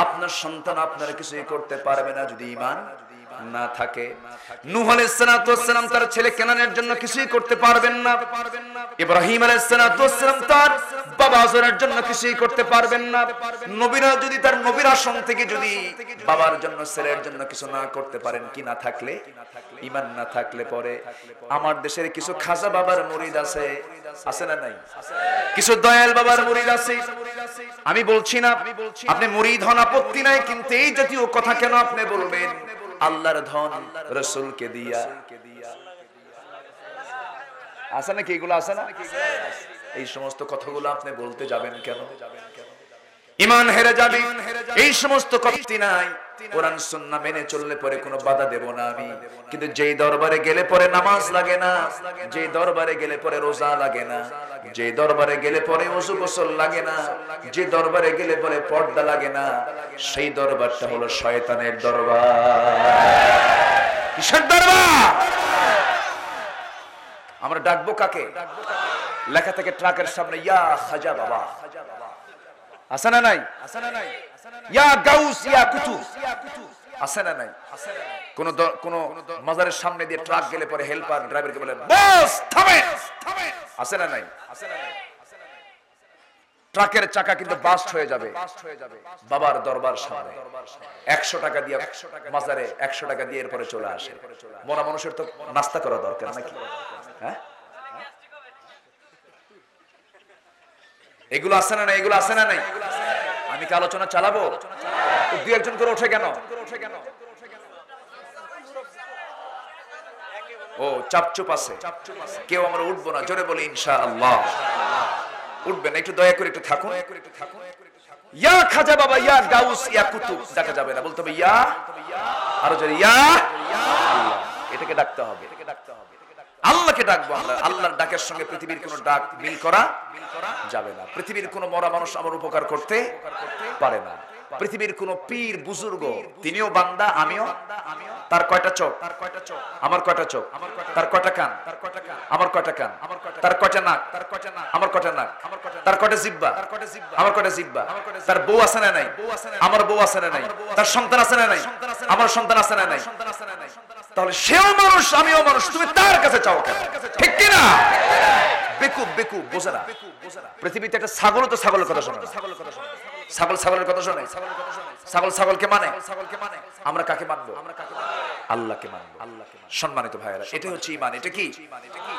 আপনার সন্তান আপনার কিছুই করতে পারবে না যদি ঈমান না থাকে। নূহ আলাইহিস সালাতু ওয়াস সালাম তার ছেলে কেনানের জন্য কিছুই করতে পারবেন না। ইব্রাহিম আলাইহিস সালাতু ওয়াস সালাম তার বাবা আজরের জন্য কিছুই করতে পারবেন না। নবীরা যদি তার নবীর আসন থেকে যদি বাবার জন্য, ছেলের জন্য কিছু না করতে পারেন, কি না থাকলে, ঈমান না থাকলে পরে আমার দেশের কিছু খাজা বাবার মুরিদ আছে, আছে না নাই? কিছু দয়াল বাবার মুরিদ আছে। আমি বলছি না আপনি মুরিদ হন, আপত্তি নাই, কিন্তু এই জাতীয় কথা কেন আপনি বলবেন? আল্লাহর ধন রাসূলকে দিয়া আছে নাকি? এগুলো আছে না? এই সমস্ত কথাগুলো আপনি বলতে যাবেন কেন? ঈমান হেরে যাবে, এই সমস্ত কথা নাই। কোরআন সুন্নাহ মেনে চললে পরে কোনো বাধা দেব না আমি। কিন্তু যেই দরবারে গেলে পরে নামাজ লাগে না, যেই দরবারে গেলে পরে রোজা লাগে না, যে দরবারে গেলে পরে ওযু গোসল লাগে না, যে দরবারে গেলে পরে পর্দা লাগে না, সেই দরবারটা হলো শয়তানের দরবার। কিসের দরবার? আমরা ডাকবো কাকে? লেখা থেকে ট্রাকের সামনে, ইয়া খাজা বাবা, আছে না নাই? ইয়া গাউস, ইয়া কুতুব, আছে না নাই? কোন মাজারের সামনে দিয়ে ট্রাক গেলে পরে হেল্পার ড্রাইভারকে বলে, বস থামেন, আছে না নাই? ট্রাকের চাকা কিন্তু বাস্ট হয়ে যাবে বাবার দরবার সামনে। 100 টাকা দিয়ে মাজারে 100 টাকা দিয়ে এরপরে চলে আসে। মরা মানুষের তো নাস্তা করা দরকার নাকি? হ্যাঁ, এগুলো আছে না নাই? এগুলো আছে না নাই? আমি কি আলোচনা চালাবো? 2-1 করে ওঠে কেন? ও চাপচুপ আছে কেউ? আমরা উঠবো না, জোরে বলি ইনশাআল্লাহ। উঠবেন, একটু দয়া করে একটু থাকুন। ইয়া খাজা বাবা, ইয়া গাউস, ইয়া কুতুব ডাকা যাবে না, বলতে হবে ইয়া, আরো জোরে ইয়া আল্লাহ। এটাকে ডাকতে হবে। আল্লাহ আল্লাহকে ডাকবো আমরা। আল্লাহর ডাকের সঙ্গে পৃথিবীর কোনো ডাক মিল করা যাবে না। পৃথিবীর কোনো মরা মানুষ আমার উপকার করতে পারে না। পৃথিবীর কোন পীর বুজুর্গ, তিনিও বান্দা, আমিও। তার কয়টা চোখ? আমার কয়টা চোখ? তার কয়টা কান? আমার কয়টা কান? তার কয়টা নাক? আমার কয়টা নাক? তার কয়টা জিহ্বা? আমার কয়টা জিহ্বা? তার বউ আছে না নাই? আমার বউ আছে না নাই? তার সন্তান আছে না নাই? আমার সন্তান আছে না নাই? তাহলে সেও মানুষ, আমিও মানুষ, তুমি তার কাছে চাও কেন? ঠিক কি না? বেকুব বেকুব, বোঝে না। পৃথিবীতে একটা ছাগলও তো ছাগলের কথা শোনে না। ছাগল ছাগলের কথা শোনে? ছাগল ছাগলকে মানে? আমরা কাকে মানবো? আল্লাহকে মানবো। সম্মানিত ভাইয়েরা, এটা হচ্ছে ঈমান। এটা কি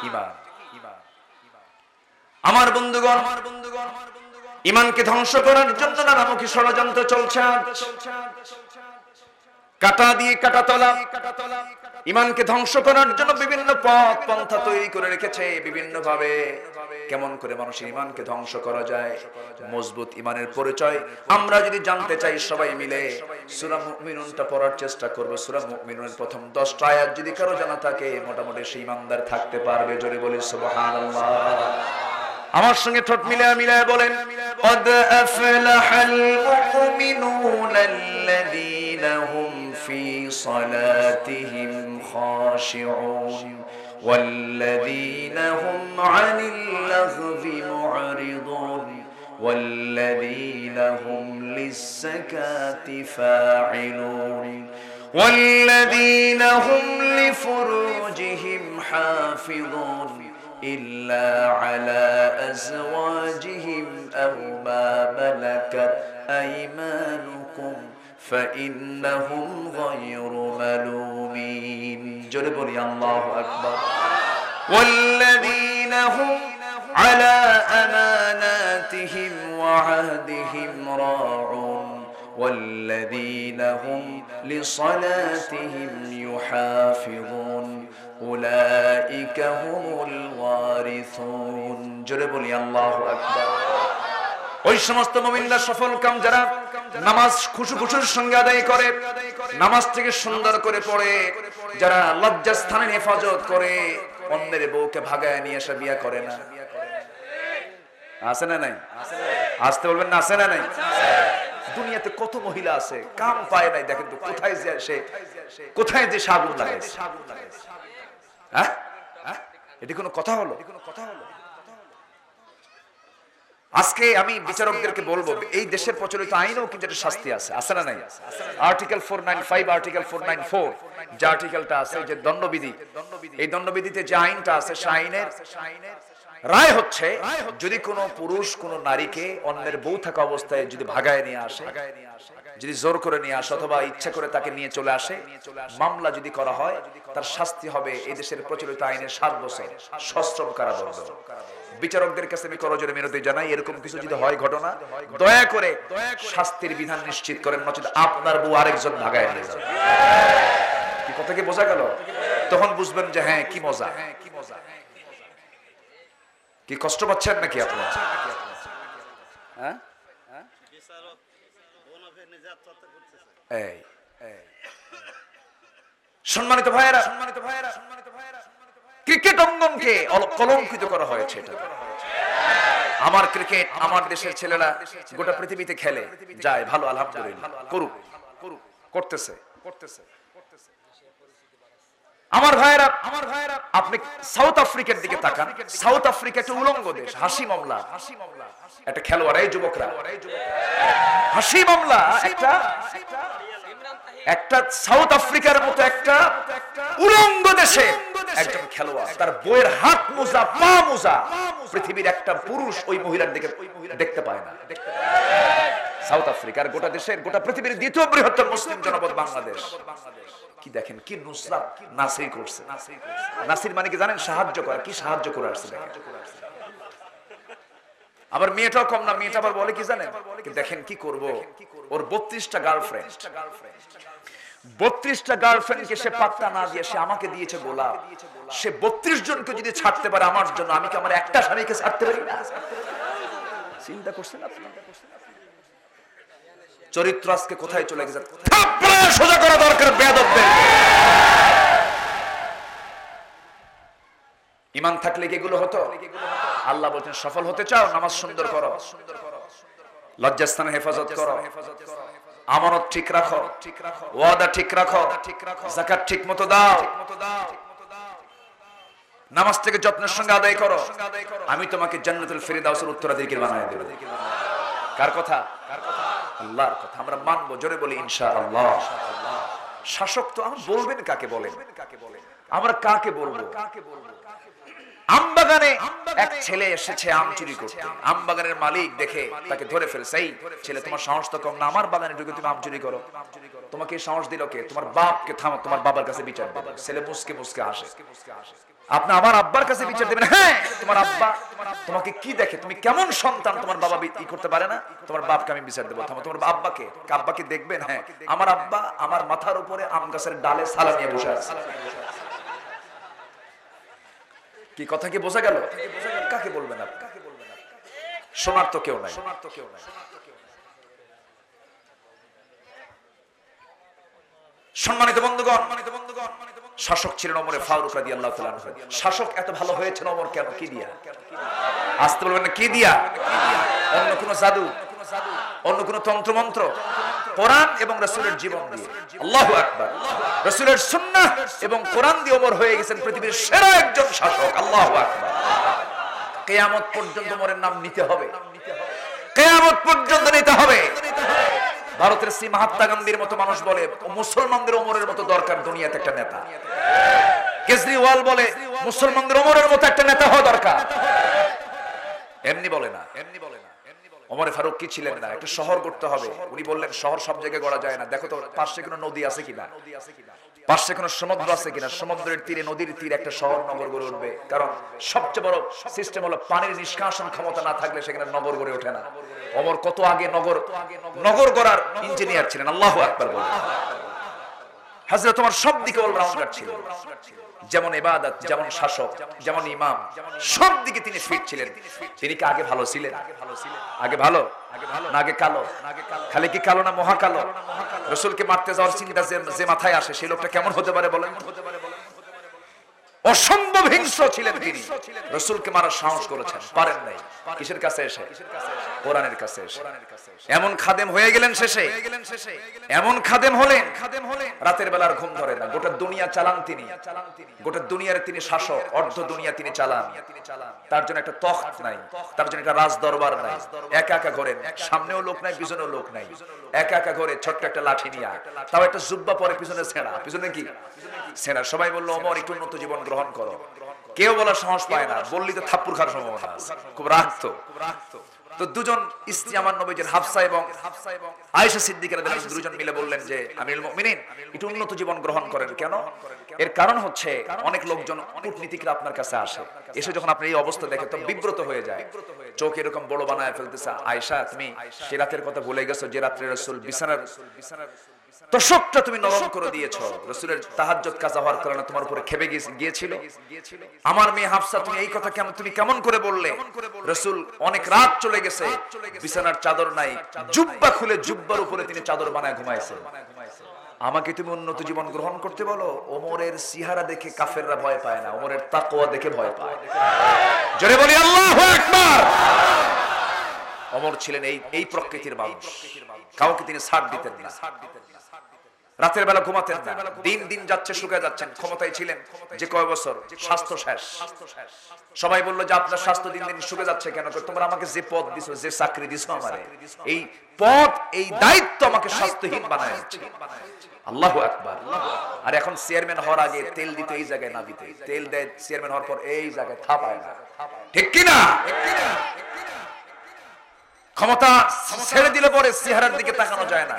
ঈমান? আমার বন্ধুগণ, ঈমানকে ধ্বংস করার জন্য নানামুখী ষড়যন্ত্র চলছে। কাটা দিয়ে কাটা তলা, ঈমানকে ধ্বংস করার জন্য বিভিন্ন পথ পন্থা তৈরি করে রেখেছে বিভিন্ন ভাবে। কেমন করে মানুষের ঈমানকে ধ্বংস করা যায়, মজবুত ঈমানের পরিচয় আমরা যদি জানতে চাই, সবাই মিলে সূরা মুমিনুনটা পড়ার চেষ্টা করব। সূরা মুমিনুনের প্রথম 10টা আয়াত যদি কারো জানা থাকে, মোটামুটি সেই ঈমানদার থাকতে পারবে। জোরে বলি সুবহানাল্লাহ। আমার সঙ্গে ঠোঁট মিলায়া বলেন, قد أفلح المؤمنون الذين هم في صلاتهم خاشعون والذين هم عن اللغو معرضون والذين هم للزكاة فاعلون والذين هم لفروجهم حافظون إلا على أزواجهم أو ما ملكت أيمانكم فإنهم غير ملومين. جرب لي الله أكبر. والذين هم على أماناتهم وعهدهم راعون والذين هم لصلاتهم يحافظون أولئك هم الوارثون. جرب لي الله أكبر. ওই সমস্ত মুমিনরা সফল কাম যারা নামাজ খুশু-খুশুর সঙ্গে আদায় করে, নামাজ থেকে সুন্দর করে পড়ে, যারা লজ্জাস্থানের হেফাজত করে, অন্যের বউকে ভাগায় নিয়ে এসে বিয়ে করে না। আছে না নাই? আসতে বলবেন না, আছে না নাই? দুনিয়াতে কত মহিলা আছে কাম পায় নাই, দেখেন তো কোথায় যে সাগুন লাগাইছে। হ্যাঁ, এটি কোনো কথা হলো? আজকে আমি বিচারকদেরকে বলবো, এই দেশের প্রচলিত আইনেও কিন্তু একটা শাস্তি আছে, আছে না নাই? আর্টিকেল 495, আর্টিকেল 494 যে আর্টিকেলটা আছে, যে দণ্ডবিধি, এই দণ্ডবিধিতে যে আইনটা আছে, সেই আইনের রায় হচ্ছে, যদি কোনো পুরুষ কোনো নারীকে অন্যের বউ থাকা অবস্থায় যদি ভাগায় নিয়ে আসে, যদি জোর করে নিয়ে আসে অথবা ইচ্ছা করে তাকে নিয়ে চলে আসে, মামলা যদি করা হয়, তার শাস্তি হবে এই দেশের প্রচলিত আইনের 7 বছর সশ্রম কারাদণ্ড। বিচারকদের কাছে আমি করজোরে মিনতি জানাই, এরকম কিছু যদি হয় ঘটনা, দয়া করে শাস্তির বিধান নিশ্চিত করেন, নচেত আপনার বউ আরেকজন ভাগায় নিয়ে যাবে। কি কথা কি বোঝা গেল? তখন বুঝবেন যে হ্যাঁ, কি মজা। কি কষ্ট পাচ্ছেন নাকি আপনারা? হ্যাঁ, সম্মানিত ভাইয়েরা, ক্রিকেট অঙ্গনকে কলঙ্কিত করা হয়েছে। এটা আমার ক্রিকেট, আমার দেশের ছেলেরা গোটা পৃথিবীতে খেলে যায়, ভালো, আলহামদুলিল্লাহ, করুক, করতেছে। আমার ভাইয়েরা, আপনি সাউথ আফ্রিকার দিকে তাকান। সাউথ আফ্রিকা একটা উলঙ্গ দেশ, হাসি মামলা, একটা খেলোয়াড়, এই যুবকরা হাসি মামলা, একটা সাউথ আফ্রিকার মতো একটা উলঙ্গ দেশে একজন খেলোয়াড়, তার বইয়ের হাত মোজা, পা মোজা, পৃথিবীর একটা পুরুষ ওই মহিলার দিকে দেখতে পায় না। সাউথ আফ্রিকার গোটা দেশের, গোটা পৃথিবীর দ্বিতীয় বৃহত্তম মুসলিম জনপদ বাংলাদেশ। কি দেখেন, কি নুসরাত নাসির করছে। নাসির মানে কি জানেন? সাহায্য করা। কি সাহায্য করে আসছে দেখেন। আবার মেয়েটাও কম না, মেয়েটা আবার বলে কি জানেন? দেখেন কি করব, ওর 32টা গার্লফ্রেন্ড, 32টা গার্লফ্রেন্ডকে সে পাত্তা না দিয়ে সে আমাকে দিয়েছে গোলাপ। সে 32 জনকে যদি ছাড়তে পারে আমার জন্য, আমি কি আমার একটা স্বামীকে ছাড়তে পারি না? চিন্তা করছেন আপনি? চরিত্র আজকে কোথায় চলে গেছে? সোজা করা দরকার বেয়াদবদের। ঈমান থাকলে কি এগুলো হতো? আল্লাহ বলছেন সফল হতে চাও, নামাজ সুন্দর করো, লজ্জাস্থানে হেফাজত করো, আমানত ঠিক রাখো, ওয়াদা ঠিক রাখো, যাকাত ঠিক মতো দাও, নামাজ থেকে যত্নের সঙ্গে আদায় করো, আমি তোমাকে জান্নাতুল ফিরদাউসের উত্তরাধিকারী বানায় দেব। কার কথা? আল্লাহর কথা। আমরা মানবো, জোরে বলি ইনশাআল্লাহ। শাসক তো আমরা বলবেন কাকে বলেন, আমরা কাকে বলবো? আমবাগানে এক ছেলে এসেছে আম চুরি করতে, আমবাগানের মালিক দেখে তাকে ধরে ফেলছে, এই ছেলে তোমার সাহস তো কম না, আমার বাগানে ঢুকে তুমি আম চুরি করো, তোমাকে সাহস দিল কে? তোমার বাপকে থামো, তোমার বাবার কাছে বিচার দেবে। ছেলে মুসকে মুসকে আসে, আপনি আমার আব্বার কাছে বিচার দেবেন? হ্যাঁ, তোমার আব্বা তোমাকে কি দেখে, তুমি কেমন সন্তান, তোমার বাবা ই করতে পারে না, তোমার বাপকে আমি বিচার দেবো। থামো, তোমার আব্বাকে, আব্বাকে দেখবেন? হ্যাঁ, আমার আব্বা আমার মাথার উপরে আম গাছের ডালে সালা নিয়ে বসে আছে। কি কথা কি বোঝা গেল? কাকে বলবেন আপনি? শোনার তো কেউ নাই। সম্মানিত বন্ধুগণ, শাসক ছিলেন ওমরে ফারুক রাদিয়াল্লাহু তাআলা আনহু। শাসক এত ভালো হয়েছেন ওমর কেন? কি দিয়া? আসতে বলবেন না, কি দিয়া? অন্য কোন জাদু, অন্য কোন তন্ত্র মন্ত্র? কোরআন এবং রাসূলের জীবন দিয়ে। আল্লাহু আকবার। রাসূলের সুন্নাহ এবং কোরআন দিয়ে ওমর হয়ে গেছেন পৃথিবীর সেরা একজন শাসক। আল্লাহু আকবার। কিয়ামত পর্যন্ত ওমরের নাম নিতে হবে, কিয়ামত পর্যন্ত নিতে হবে। ভারতের শ্রী মহাত্মা গান্ধীর মতো মানুষ বলে মুসলমানদের ওমরের মতো দরকার দুনিয়াতে একটা নেতা। কেজরিওয়াল বলে মুসলমানদের ওমরের মতো একটা নেতা হওয়া দরকার। এমনি বলে না, ওমরে ফারুক কি ছিলেন না, একটা শহর করতে হবে। উনি বললেন শহর সব জায়গায় গড়া যায় না, দেখো তো পাশে কোনো নদী আছে কিনা, পাশে কোনো সমুদ্র আছে কিনা, সমুদ্রের তীরে নদীর তীরে একটা শহর নগর গড়ে উঠবে। কারণ সবচেয়ে বড় সিস্টেম হলো পানির নিষ্কাশন ক্ষমতা না থাকলে সেখানে নগর গড়ে ওঠে না। ওমর কত আগে নগর গড়ার ইঞ্জিনিয়ার ছিলেন। আল্লাহু আকবার বলেন। হযরত ওমর সব দিকে অলরাউন্ডার ছিলেন, যেমন ইবাদত, যেমন শাসক, যেমন ইমাম, সব দিকে তিনি ফিট ছিলেন। তিনি কি আগে ভালো ছিলেন? আগে ভালো না আগে কালো? খালি কি কালো না মহা কালো? রাসূলকে মারতে যাওয়ার চিন্তা যে মাথায় আসে সেই লোকটা কেমন হতে পারে বলেন? অসম্ভব হিংস্র ছিলেন তিনি। রাসূলকে মারার সাহস করেছেন, পারেন নাই। কিসের কাছে এসে? কোরআনের কাছে এসে। এমন খাদেম হয়ে গেলেন শেষে, এমন খাদেম হলেন রাতের বেলার ঘুম ধরে না। গোটা দুনিয়া চালান তিনি, গোটা দুনিয়ার তিনি শাসক, অর্ধ দুনিয়া তিনি চালান। তার জন্য একটা তখ্ত নাই, তার জন্য একটা রাজ দরবার নাই। একা একা ঘোরেন, সামনেও লোক নাই, পিছনেও লোক নাই। একা একা ঘরে ছোট্ট একটা লাঠি নিয়ে, তাও একটা জুব্বা পরে, পিছনে ছেঁড়া। পিছনে কি? ছেঁড়া। সবাই বললো ওমর একটু উন্নত জীবন গ্রহণ করো। কেউ বলার সাহস পায় না, বললি তো থাপ্পড় খাওয়ার সম্ভাবনা আছে। খুব রাখতো। তো দুজন স্ত্রী আমার নবীজির হাফসা এবং আয়েশা সিদ্দিকা রাদিয়াল্লাহু আনহা দুজন মিলে বললেন যে আমিরুল মুমিনিন একটু উন্নত জীবন গ্রহণ করেন। কেন? এর কারণ হচ্ছে অনেক লোকজন কূটনীতিকরা আপনার কাছে আসে, এসে যখন আপনি এই অবস্থা দেখে তো বিব্রত হয়ে যায়, চোখ এরকম বড় বানায় ফেলতেছে। আয়েশা, তুমি সে রাতের কথা ভুলে গেছো যে রাত্রে রাসূল বিছানার তোষকটা তুমি নরম করে দিয়েছো। রাসূলের তাহাজ্জুদ কাজা হওয়ার কারণে তোমার উপরে খেপে গিয়েছিল। আমার মেয়ে হাফসা, তুমি এই কথা তুমি কেমন করে বললে? রাসূল অনেক রাত চলে গেছে, বিছানার চাদর নাই, জুব্বা খুলে জুব্বার উপরে তিনি চাদর বানায় ঘুমাইছেন। আমাকে তুমি উন্নত জীবন গ্রহণ করতে বলো? ওমরের চেহারা দেখে কাফেররা ভয় পায় না, ওমরের তাকওয়া দেখে ভয় পায়। জোরে বলি আল্লাহু আকবার। ওমর ছিলেন এই প্রকৃতির মানুষ, কাউকে তিনি ছাড় দিতেন না। রাতের বেলা ঘুমাতেন না। দিন দিন যাচ্ছে, শুকিয়ে যাচ্ছেন। ক্ষমতায় ছিলেন যে কয় বছর, স্বাস্থ্য শেষ। সবাই বললো যে আপনার স্বাস্থ্য দিন দিন শুকিয়ে যাচ্ছে কেন? তোমরা আমাকে যে পদ দিছো, যে চাকরি দিছো, আমারে এই পদ, এই দায়িত্ব আমাকে স্বাস্থ্যহীন বানায় দিচ্ছে। আল্লাহু আকবার। আর এখন চেয়ারম্যান হওয়ার আগে তেল দিতে এই জায়গায় না দিতে, তেল দেয় চেয়ারম্যান হওয়ার পর এই জায়গায় থাপায় না। ঠিক কিনা? ক্ষমতা ছেড়ে দিলে পরে চেহারার দিকে তাকানো যায় না।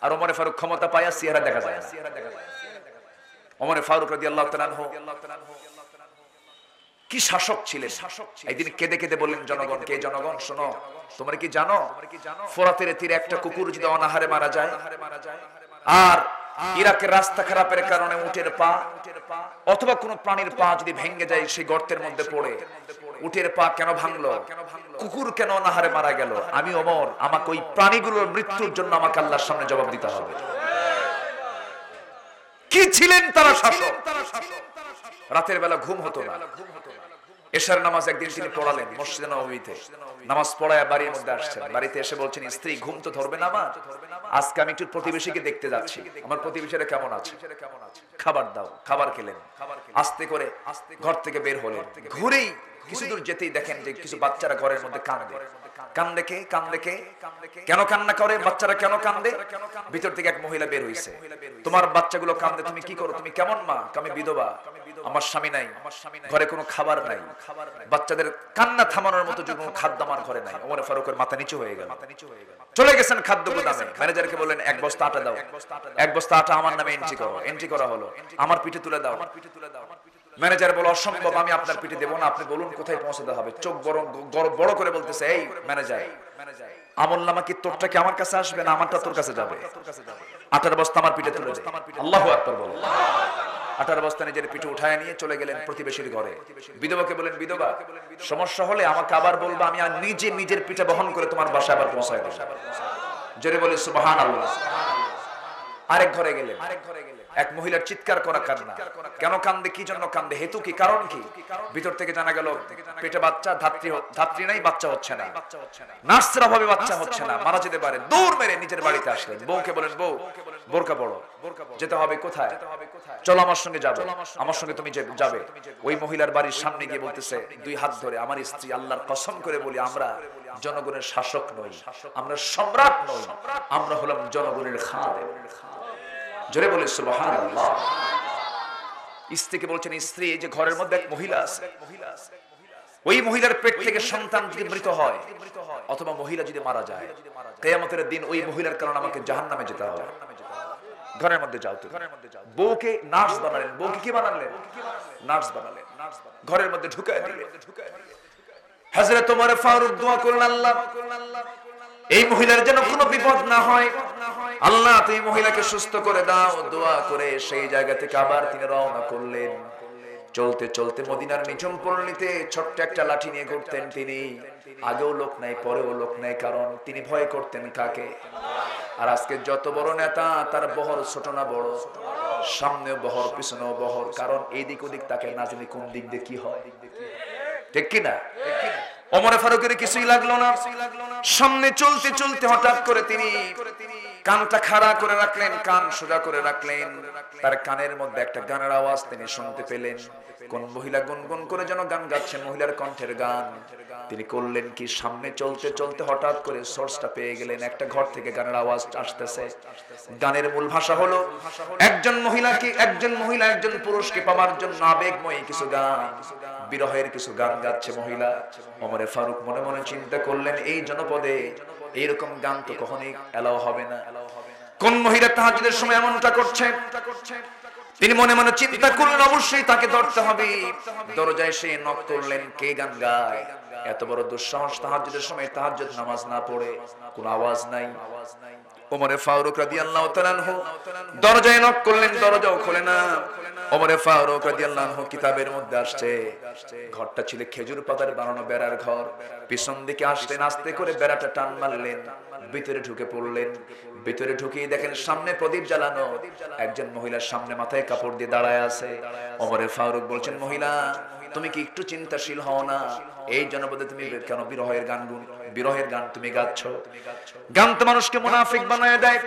আর ওমরে ফারুক ক্ষমতা পায়া চেহারা দেখা যায় না। ওমরে ফারুক রাদিয়াল্লাহু তাআলা আনহু কি শাসক ছিলেন। একদিন কেঁদে কেঁদে বললেন জনগণকে, জনগণ শোনো, তোমরা কি জানো ফোরাতের তীরে একটা কুকুর যদি অনাহারে মারা যায়, আর ইরাকের রাস্তা খারাপের কারণে উটের পা অথবা কোন প্রাণীর পা যদি ভেঙে যায় সেই গর্তের মধ্যে পড়ে, উটের পা কেন ভাঙলো, কুকুর কেন অনাহারে মারা গেল, আমি ওমর, আমাকে ওই প্রাণীগুলোর মৃত্যুর জন্য আমাকে আল্লাহর সামনে জবাব দিতে হবে। কি ছিলেন তারা? শাসক। রাতের বেলা ঘুম হতো না। এশার নামাজ একদিন তিনি পড়ালেন মসজিদে নববীতে, নামাজ পড়ায় বাড়ির মধ্যে আসছেন, বাড়িতে এসে বলছেন, স্ত্রী ঘুম তো ধরবে না আমার, আজকে আমি একটু প্রতিবেশীকে দেখতে যাচ্ছি, আমার প্রতিবেশীরা কেমন আছে, খাবার দাও। খাবার খেলেন, আস্তে করে ঘর থেকে বের হলেন। ঘুরেই কিছু দূর যেতেই দেখেন যে কিছু বাচ্চারা ঘরের মধ্যে কান্দে। কান্দে কে? কান্দে কে? কেন কান্না করে বাচ্চারা, কেন কান্দে? ভিতর থেকে এক মহিলা বের হইছে, তোমার বাচ্চাগুলো কান্দে, তুমি কি করো, তুমি কেমন মা? আমি বিধবা, আমার স্বামী নাই, ঘরে কোনো খাবার নাই, বাচ্চাদের কান্না থামানোর মতো যে কোনো খাদ্য আমার ঘরে নাই। ওমর ফারুকের মাথা নিচু হয়ে গেল। চলে গেছেন খাদ্য গুদামে, ম্যানেজারকে বললেন, এক বস্তা আটা দাও, এক বস্তা আটা আমার নামে এন্ট্রি করো। এন্ট্রি করা হলো, আমার পিঠে তুলে দাও। ম্যানেজার বলে, অসম্ভব, আমি আপনার পিঠে দেবো না, আপনি বলুন কোথায় পৌঁছাতে হবে। চোখ বড় করে বলতেছে, এই ম্যানেজার, আমলনামা কি তোরটা কি আমার কাছে আসবে না আমারটা তোর কাছে যাবে? আটার বস্তা আমার পিঠে তুলে দে। আল্লাহু আকবার বলো। আটার বস্তা নিজের পিঠে উঠায় নিয়ে চলে গেলেন প্রতিবেশীর ঘরে। বিধবাকে বলেন, বিধবা, সমস্যা হলে আমাকে আবার বলবা, আমি আর নিজে নিজের পিঠে বহন করে তোমার বাসায় আবার পৌঁছায় দেব। জোরে বলে সুবহানাল্লাহ। আরেক ঘরে গেলেন, এক মহিলার চিৎকার করা কান্না। কেন কান্দে, কি জন্য কান্দে, হেতু কি, কারণ কি? ভিতর থেকে জানা গেল পেটে বাচ্চা, ধাত্রী নাই, বাচ্চা হচ্ছে না, নার্সের অভাবে বাচ্চা হচ্ছে না, মারা যেতে পারে। দৌড় মেরে নিজের বাড়িতে আসলেন। বউকে বলেন, বউ বোরকা পড়ো, যেতে হবে কোথায়? চলো আমার সঙ্গে যাবে, আমার সঙ্গে তুমি যাবে। ওই মহিলার বাড়ির সামনে গিয়ে বলতেছে দুই হাত ধরে, আমার স্ত্রী, আল্লাহর কসম করে বলি, আমরা জনগণের শাসক নই, আমরা সম্রাট নই, আমরা হলাম জনগণের খাদেম। জোরে বলে সুবহানাল্লাহ। স্ত্রীকে বলছেন, স্ত্রী, যে ঘরের মধ্যে এক মহিলা আছে, ওই মহিলার পেট থেকে সন্তান যদি মৃত হয় অথবা মহিলা যদি মারা যায়, কিয়ামতের দিন ওই মহিলার কারণে আমাকে জাহান্নামে যেতে হবে। ঘরের মধ্যে যাও। তো বউকে নার্স বানালেন। বউকে কি বানালেন? নার্স বানালেন। ঘরের মধ্যে ঢুকায় দিলেন। হযরত ওমর ফারুক দোয়া করলেন, আল্লাহ, এই মহিলার যেন কোনো বিপদ না হয়, আল্লাহ তুমি মহিলাকে সুস্থ করে দাও। দোয়া করে সেই জায়গা থেকে আবার তিনি রওনা করলেন। চলতে চলতে মদিনার নিঝুম পল্লীতে ছোট্ট একটা লাঠি নিয়ে ঘুরতেন তিনি। আগেও লোক নাই, পরেও লোক নাই, কারণ তিনি ভয় করতেন কাকে? আর আজকে যত বড় নেতা, তার বহর ছোট না বড়, সামনেও বহর, পিছনেও বহর, কারণ এইদিক ওদিক তাকে না জানি কোন দিক দিয়ে কি হয়, ঠিক কিনা? ওমর ফারুকের কিছুই লাগলো না। সামনে চলতে চলতে হঠাৎ করে তিনি কানটা খাড়া করে রাখলেন, কান সোজা করে রাখলেন। তার কানের মধ্যে একটা গানের আওয়াজ তিনি শুনতে পেলেন। কোন মহিলা গুনগুন করে যেন গান গাচ্ছে, মহিলার কণ্ঠের গান। তিনি করলেন কি, সামনে চলতে চলতে হঠাৎ করে সোর্সটা পেয়ে গেলেন, একটা ঘর থেকে গানের আওয়াজ আসতেছে। গানের মূল ভাষা হলো একজন মহিলা একজন পুরুষকে পাওয়ার জন্য আবেগময়ী কিছু গান, বিরহের কিছু গান গাচ্ছে মহিলা। ওমর ফারুক মনে মনে চিন্তা করলেন, এই জনপদে এইরকম গান তো কখনোই এলাও হবে না। কোন মহিলা তাহাজ্জুদের সময় এমনটা করছে? তিনি মনে মনে চিন্তা করলেন, অবশ্যই তাকে ধরতে হবে। দরজায় সে নক করলেন, কে গান গায়? এত বড় দুঃসাহস, তাহাজ্জুদের সময় তাহাজ্জুদ নামাজ না পড়ে, কোনো আওয়াজ নাই। ওমর ফারুক রাদিয়াল্লাহু তাআলা আনহু দরজায় নক করলেন, দরজাও খোলে না। ওমর ফারুক রাদিয়াল্লাহু আনহু কিতাবের মধ্যে আসছে, ঘরটা ছিল খেজুর পাতার বানানো বেড়ার ঘর। পিছন দিকে আসলেন, আস্তে করে বেড়াটা টান মারলেন, ভিতরে ঢুকে পড়লেন। ভিতরে ঢুকিয়ে দেখেন সামনে প্রদীপ জ্বালানো, একজন মহিলার সামনে মাথায় কাপড় দিয়ে দাঁড়ায় আছে। ওমর ফারুক বলছেন, মহিলা, তুমি কি একটু চিন্তাশীল হও না? এই জনপদে তুমি কেন বিরহের গান তুমি গাচ্ছ? গান তো মানুষকে মুনাফিক বানায় দেয়।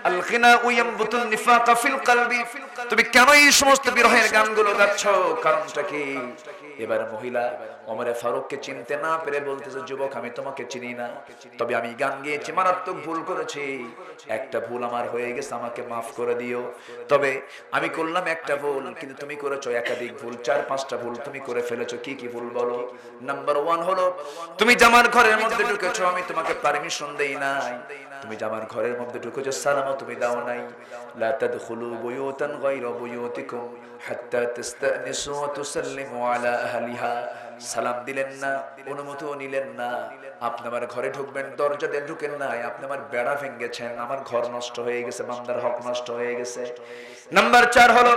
আল গিনা ইয়ামবুতুন নিফাকা ফিল কলবি। তুমি কেন এই সমস্ত বিরহের গানগুলো গাচ্ছ? কারণটা কি? এবার মহিলা ওমর ফারুককে চিনতে না পেরে বলতেছে, যুবক, আমি তোমাকে চিনি না, তবে আমি গান গেয়েছি, মারাত্মক ভুল করেছি, একটা ভুল আমার হয়ে গেছে, আমাকে মাফ করে দিও। তবে আমি করলাম একটা ভুল, কিন্তু তুমি করেছো একাধিক ভুল, 4-5টা ভুল তুমি করে ফেলেছো। কি কি ভুল বলো? নাম্বার 1 হলো, তুমি জামার ঘরের মধ্যে ঢুকেছো, আমি তোমাকে পারমিশন দেই নাই। তুমি জামার ঘরের মধ্যে ঢুকেছো, সালামও তুমি দাও নাই। লা তাদখুলু বুয়ুতান গায়রা বুয়ুতিকুম হাত্তা তাস্তানিসু ওয়া তুসাল্লিমু আলা আহলিহা। সালাম দিলেন না, অনুমতিও নিলেন না। আপনি আমার ঘরে ঢুকবেন, দরজা দিয়ে ঢুকেন নাই, আপনি আমার বেড়া ভেঙেছেন, আমার ঘর নষ্ট হয়ে গেছে, বান্দার হক নষ্ট হয়ে গেছে। নাম্বার 4 হলো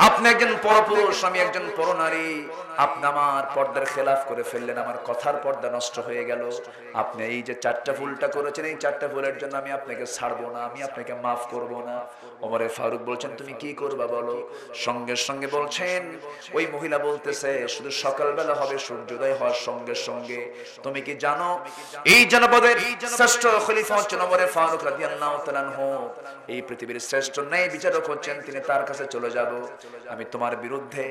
আপনি একজন পরপুরুষ, আমি একজন পরনারী, আপনি আমার পর্দার খেলাফ করে ফেললেন, আমার কথার পর্দা নষ্ট হয়ে গেল। আপনি এই যে 4টা ভুলটা করেছেন, এই 4টা ভুলের জন্য আমি আপনাকে ছাড়বো না, আমি আপনাকে মাফ করব না। ওমরে ফারুক বলছেন তুমি কি করবা বলো? সঙ্গে সঙ্গে বলছেন, ওই মহিলা বলতেছে শুধু সকালবেলা হবে সূর্যোদয় হওয়ার সঙ্গে সঙ্গে। তুমি কি জানো এই জনপদের শ্রেষ্ঠ খলিফা হচ্ছেন ওমরে ফারুক রাদিয়াল্লাহু তাআলা আনহু, এই পৃথিবীর শ্রেষ্ঠ ন্যায় বিচারক হচ্ছেন তিনি, তার কাছে চলে যাব, আমি তোমার বিরুদ্ধে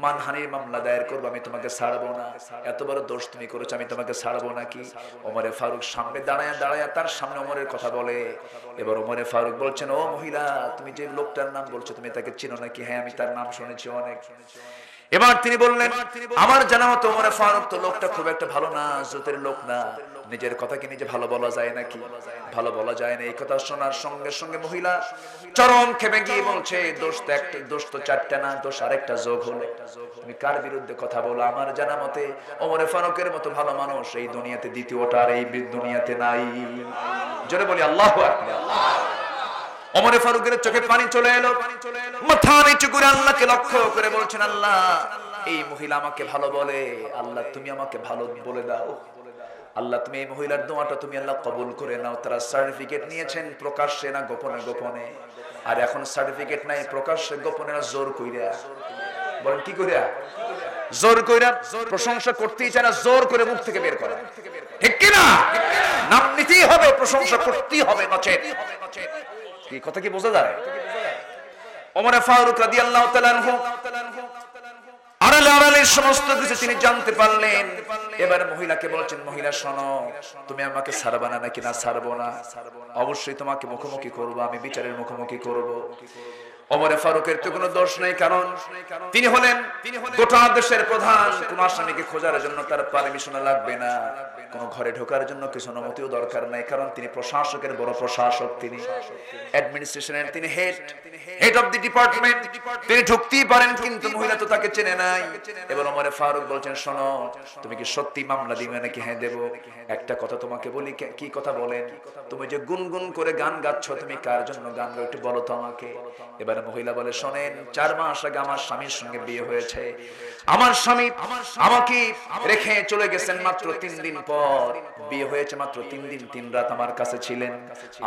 মানহানির মামলা দায়ের করব, আমি তোমাকে ছাড়বো না। এত বড় দোষ তুমি করেছো, আমি তোমাকে ছাড়বো নাকি? ওমরে ফারুক সামনে দাঁড়ায় তার সামনে ওমরের কথা বলে। এবার ওমরে ফারুক বলছেন, ও মহিলা, তুমি যে লোকটার নাম বলছো তুমি তাকে চিনো নাকি? হ্যাঁ, আমি তার নাম শুনেছি অনেক। এবার তিনি বললেন, আমার জানা মতো ওমরে ফারুক তো লোকটা খুব একটা ভালো না, জোতের লোক না। নিজের কথা কি নিজে ভালো বলা যায় নাকি? ভালো বলা যায় না। এই কথা শোনার সঙ্গে সঙ্গে মহিলা চরম খেপে গিয়ে বলছে, দোষ তো একটা, দোষ তো 4টা না, দোষ আরেকটা যোগ হলো। তুমি কার বিরুদ্ধে কথা বলো? আমার জানা মতে ওমরে ফারুকের মতো ভালো মানুষ এই দুনিয়াতে দ্বিতীয়টা আর এই দুনিয়াতে নাই। জোরে বলি আল্লাহু আকবার। ওমরে ফারুকের চোখে পানি চলে এলো, মাথা নিচু করে আল্লাহকে লক্ষ্য করে বলছেন, আল্লাহ, এই মহিলা আমাকে ভালো বলে, আল্লাহ তুমি আমাকে ভালো বলে দাও। আল্লাহ তুমি এই মহিলার দোয়াটা তুমি আল্লাহ কবুল করে নাও। তারা সার্টিফিকেট নিয়েছেন প্রকাশ্যে না গোপনে গোপনে, আর এখন সার্টিফিকেট নাই, প্রকাশ্যে গোপনে না জোর কইরা। বলেন কি কইরা? জোর কইরা। প্রশংসা করতেই চায় না, জোর করে মুখ থেকে বের করা, ঠিক কি না? নাম নিতেই হবে, প্রশংসা করতেই হবে, নচেত। কি কথা কি বোঝা যায়? ওমরে ফারুক রাদিয়াল্লাহু তাআলা আনহু আড়ালে সমস্ত কিছু তিনি জানতে পারলেন। এবার মহিলাকে বলছেন, মহিলা শোনো, তুমি আমাকে ছাড়বা না নাকি? না, ছাড়বো না, অবশ্যই তোমাকে মুখোমুখি করবো, আমি বিচারের মুখোমুখি করব। ওমরে ফারুকের তো কোনো দোষ নেই, কারণ তিনি হলেন গোটা দেশের প্রধান। কোন আসামিকে খোঁজার জন্য তার পারমিশন লাগবে না, কোন ঘরে ঢোকার জন্য কিছু অনুমতিও দরকার নাই, কারণ তিনি প্রশাসকের বড় প্রশাসক, তিনি অ্যাডমিনিস্ট্রেশনের, তিনি হেড অফ দি ডিপার্টমেন্ট, তিনি ঢুকতেই পারেন, কিন্তু মহিলা তো তাকে চেনে নাই। এবার ওমরে ফারুক বলছেন, শোনো, তুমি কি সত্যি মামলা দিবে নাকি? হ্যাঁ দেব। একটা কথা তোমাকে বলি। কি কথা বলেন? তুমি যে গুনগুন করে গান গাচ্ছ, তুমি কার জন্য গান গাও একটু বলো তো আমাকে। এবার মহিলা বলে, শোনেন, 4 মাস আগে আমার স্বামীর সঙ্গে বিয়ে হয়েছে, আমার স্বামী আমাকে রেখে চলে গেছেন মাত্র 3 দিন পর, বিয়ে হয়েছে মাত্র 3 দিন 3 রাত আমার কাছে ছিলেন।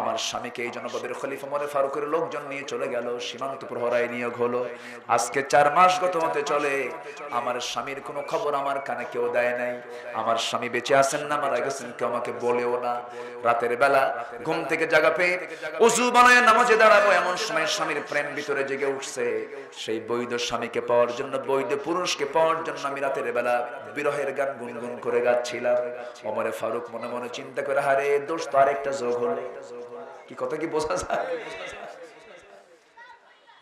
আমার স্বামীকে এই জনপদের খলিফা ওমরে ফারুকের লোকজন নিয়ে চলে গেল, সীমান্ত প্রহরায় নিয়োগ হলো। আজকে 4 মাস গত হতে চলে, আমার স্বামীর কোনো খবর আমার কানে কেউ দেয় নাই। আমার স্বামী বেঁচে আছেন না মারা গেছেন কেউ আমাকে বলেও না। রাতের বেলা ঘুম থেকে জাগা পেয়ে ওযু বানায় নামাজে দাঁড়াবো, এমন সময় স্বামীর প্রেম ভিতরে জেগে উঠছে। সেই বৈধ স্বামীকে পাওয়ার জন্য, বৈধ পুরুষকে পাওয়ার জন্য আমি রাতের বেলা বিরহের গান গুনগুন করে গাচ্ছিলাম। ওমরে ফারুক মনে মনে চিন্তা করে, হারে দোষ তো আরেকটা যোগ হলো। কি কথা কি বোঝা যায়?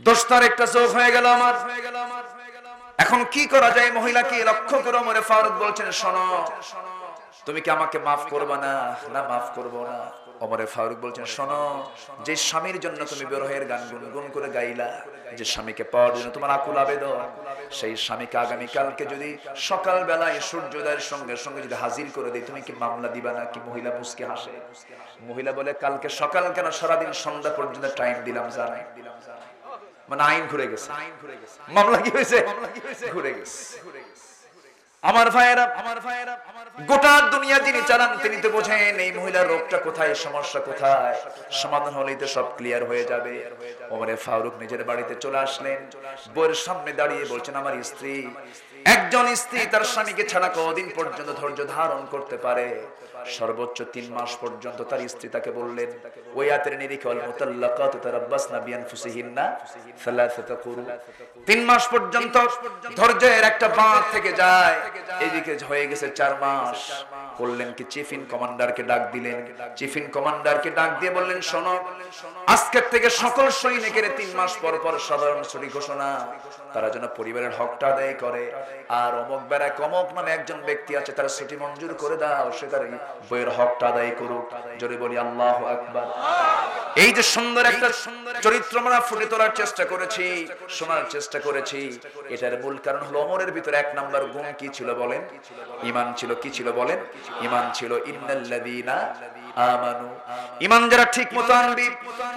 দোষ তো আরেকটা যোগ হয়ে গেল আমার। এখন কি করা যায়? মহিলাকে লক্ষ্য করে ওমরে ফারুক বলছেন, শোনো, তুমি কি আমাকে মাফ করবা না? না, মাফ করবো না। ওমরে ফারুক বলছেন, শোনো, যে স্বামীর জন্য তুমি বিরহের গান গুনগুন করে গাইলা, যে স্বামীকে পাওয়ার জন্য তোমার আকুল আবেদন, সেই স্বামীকে আগামী কালকে যদি সকাল বেলায় সূর্যোদয়ের সঙ্গে সঙ্গে যদি হাজির করে দেই, তুমি কি মামলা দিবা না কি? মহিলা মুস্কি হাসে। মহিলা বলে, কালকে সকাল কেন, সারাদিন সন্ধ্যা পর্যন্ত টাইম দিলাম, জানাই মানে আইন ঘুরে গেছে, মামলা কি হয়েছে? ঘুরে গেছে। আমার ভাইয়েরা, গোটা দুনিয়া যিনি চালান তিনি তো বোঝেন এই মহিলার রোগটা কোথায়, সমস্যা কোথায়, সমাধান হলেই তো সব ক্লিয়ার হয়ে যাবে। ওমরে ফারুক নিজের বাড়িতে চলে আসলেন, বউয়ের সামনে দাঁড়িয়ে বলছেন, আমার স্ত্রী, একজন স্ত্রী তার স্বামীকে ছাড়া কতদিন পর্যন্ত ধৈর্য ধারণ করতে পারে? সর্বোচ্চ 3 মাস পর্যন্ত তার স্ত্রী তাকে বললেন, ওই আয়াতের নিরিখে, আল মুতাল্লাকাতু তারাব্বাসনা বিআনফুসিহিন্না সালাসাতা কুরু, 3 মাস পর্যন্ত ধৈর্যের একটা বাঁধ থেকে যায়। এদিকে হয়ে গেছে 4 মাস। করলেন কি, চিফ ইন কমান্ডারকে ডাক দিলেন। চিফ ইন কমান্ডারকে ডাক দিয়ে বললেন, শোনো, আজকের থেকে সকল সৈনিকের 3 মাস পর পর সাধারণ ছুটি ঘোষণা, তারা যেন পরিবারের হকটা আদায় করে। আর অমুক বেড়া কমক নামে একজন ব্যক্তি আছে, তার ছুটি মঞ্জুর করে দাও, সে তার বইয়ের হকটা আদায় করুক। জোরে বলি আল্লাহু আকবার। এই যে সুন্দর একটা চরিত্র আমরা ফুটে তোলার চেষ্টা করেছি, শোনার চেষ্টা করেছি, এটার মূল কারণ হলো ওমরের ভিতরে এক নাম্বার গুণ কি ছিল বলেন? ঈমান ছিল। কি ছিল বলেন? ঈমান ছিল। ইন্নাল্লাযীনা আমানু, ঈমান যারা ঠিক মতো আনবি,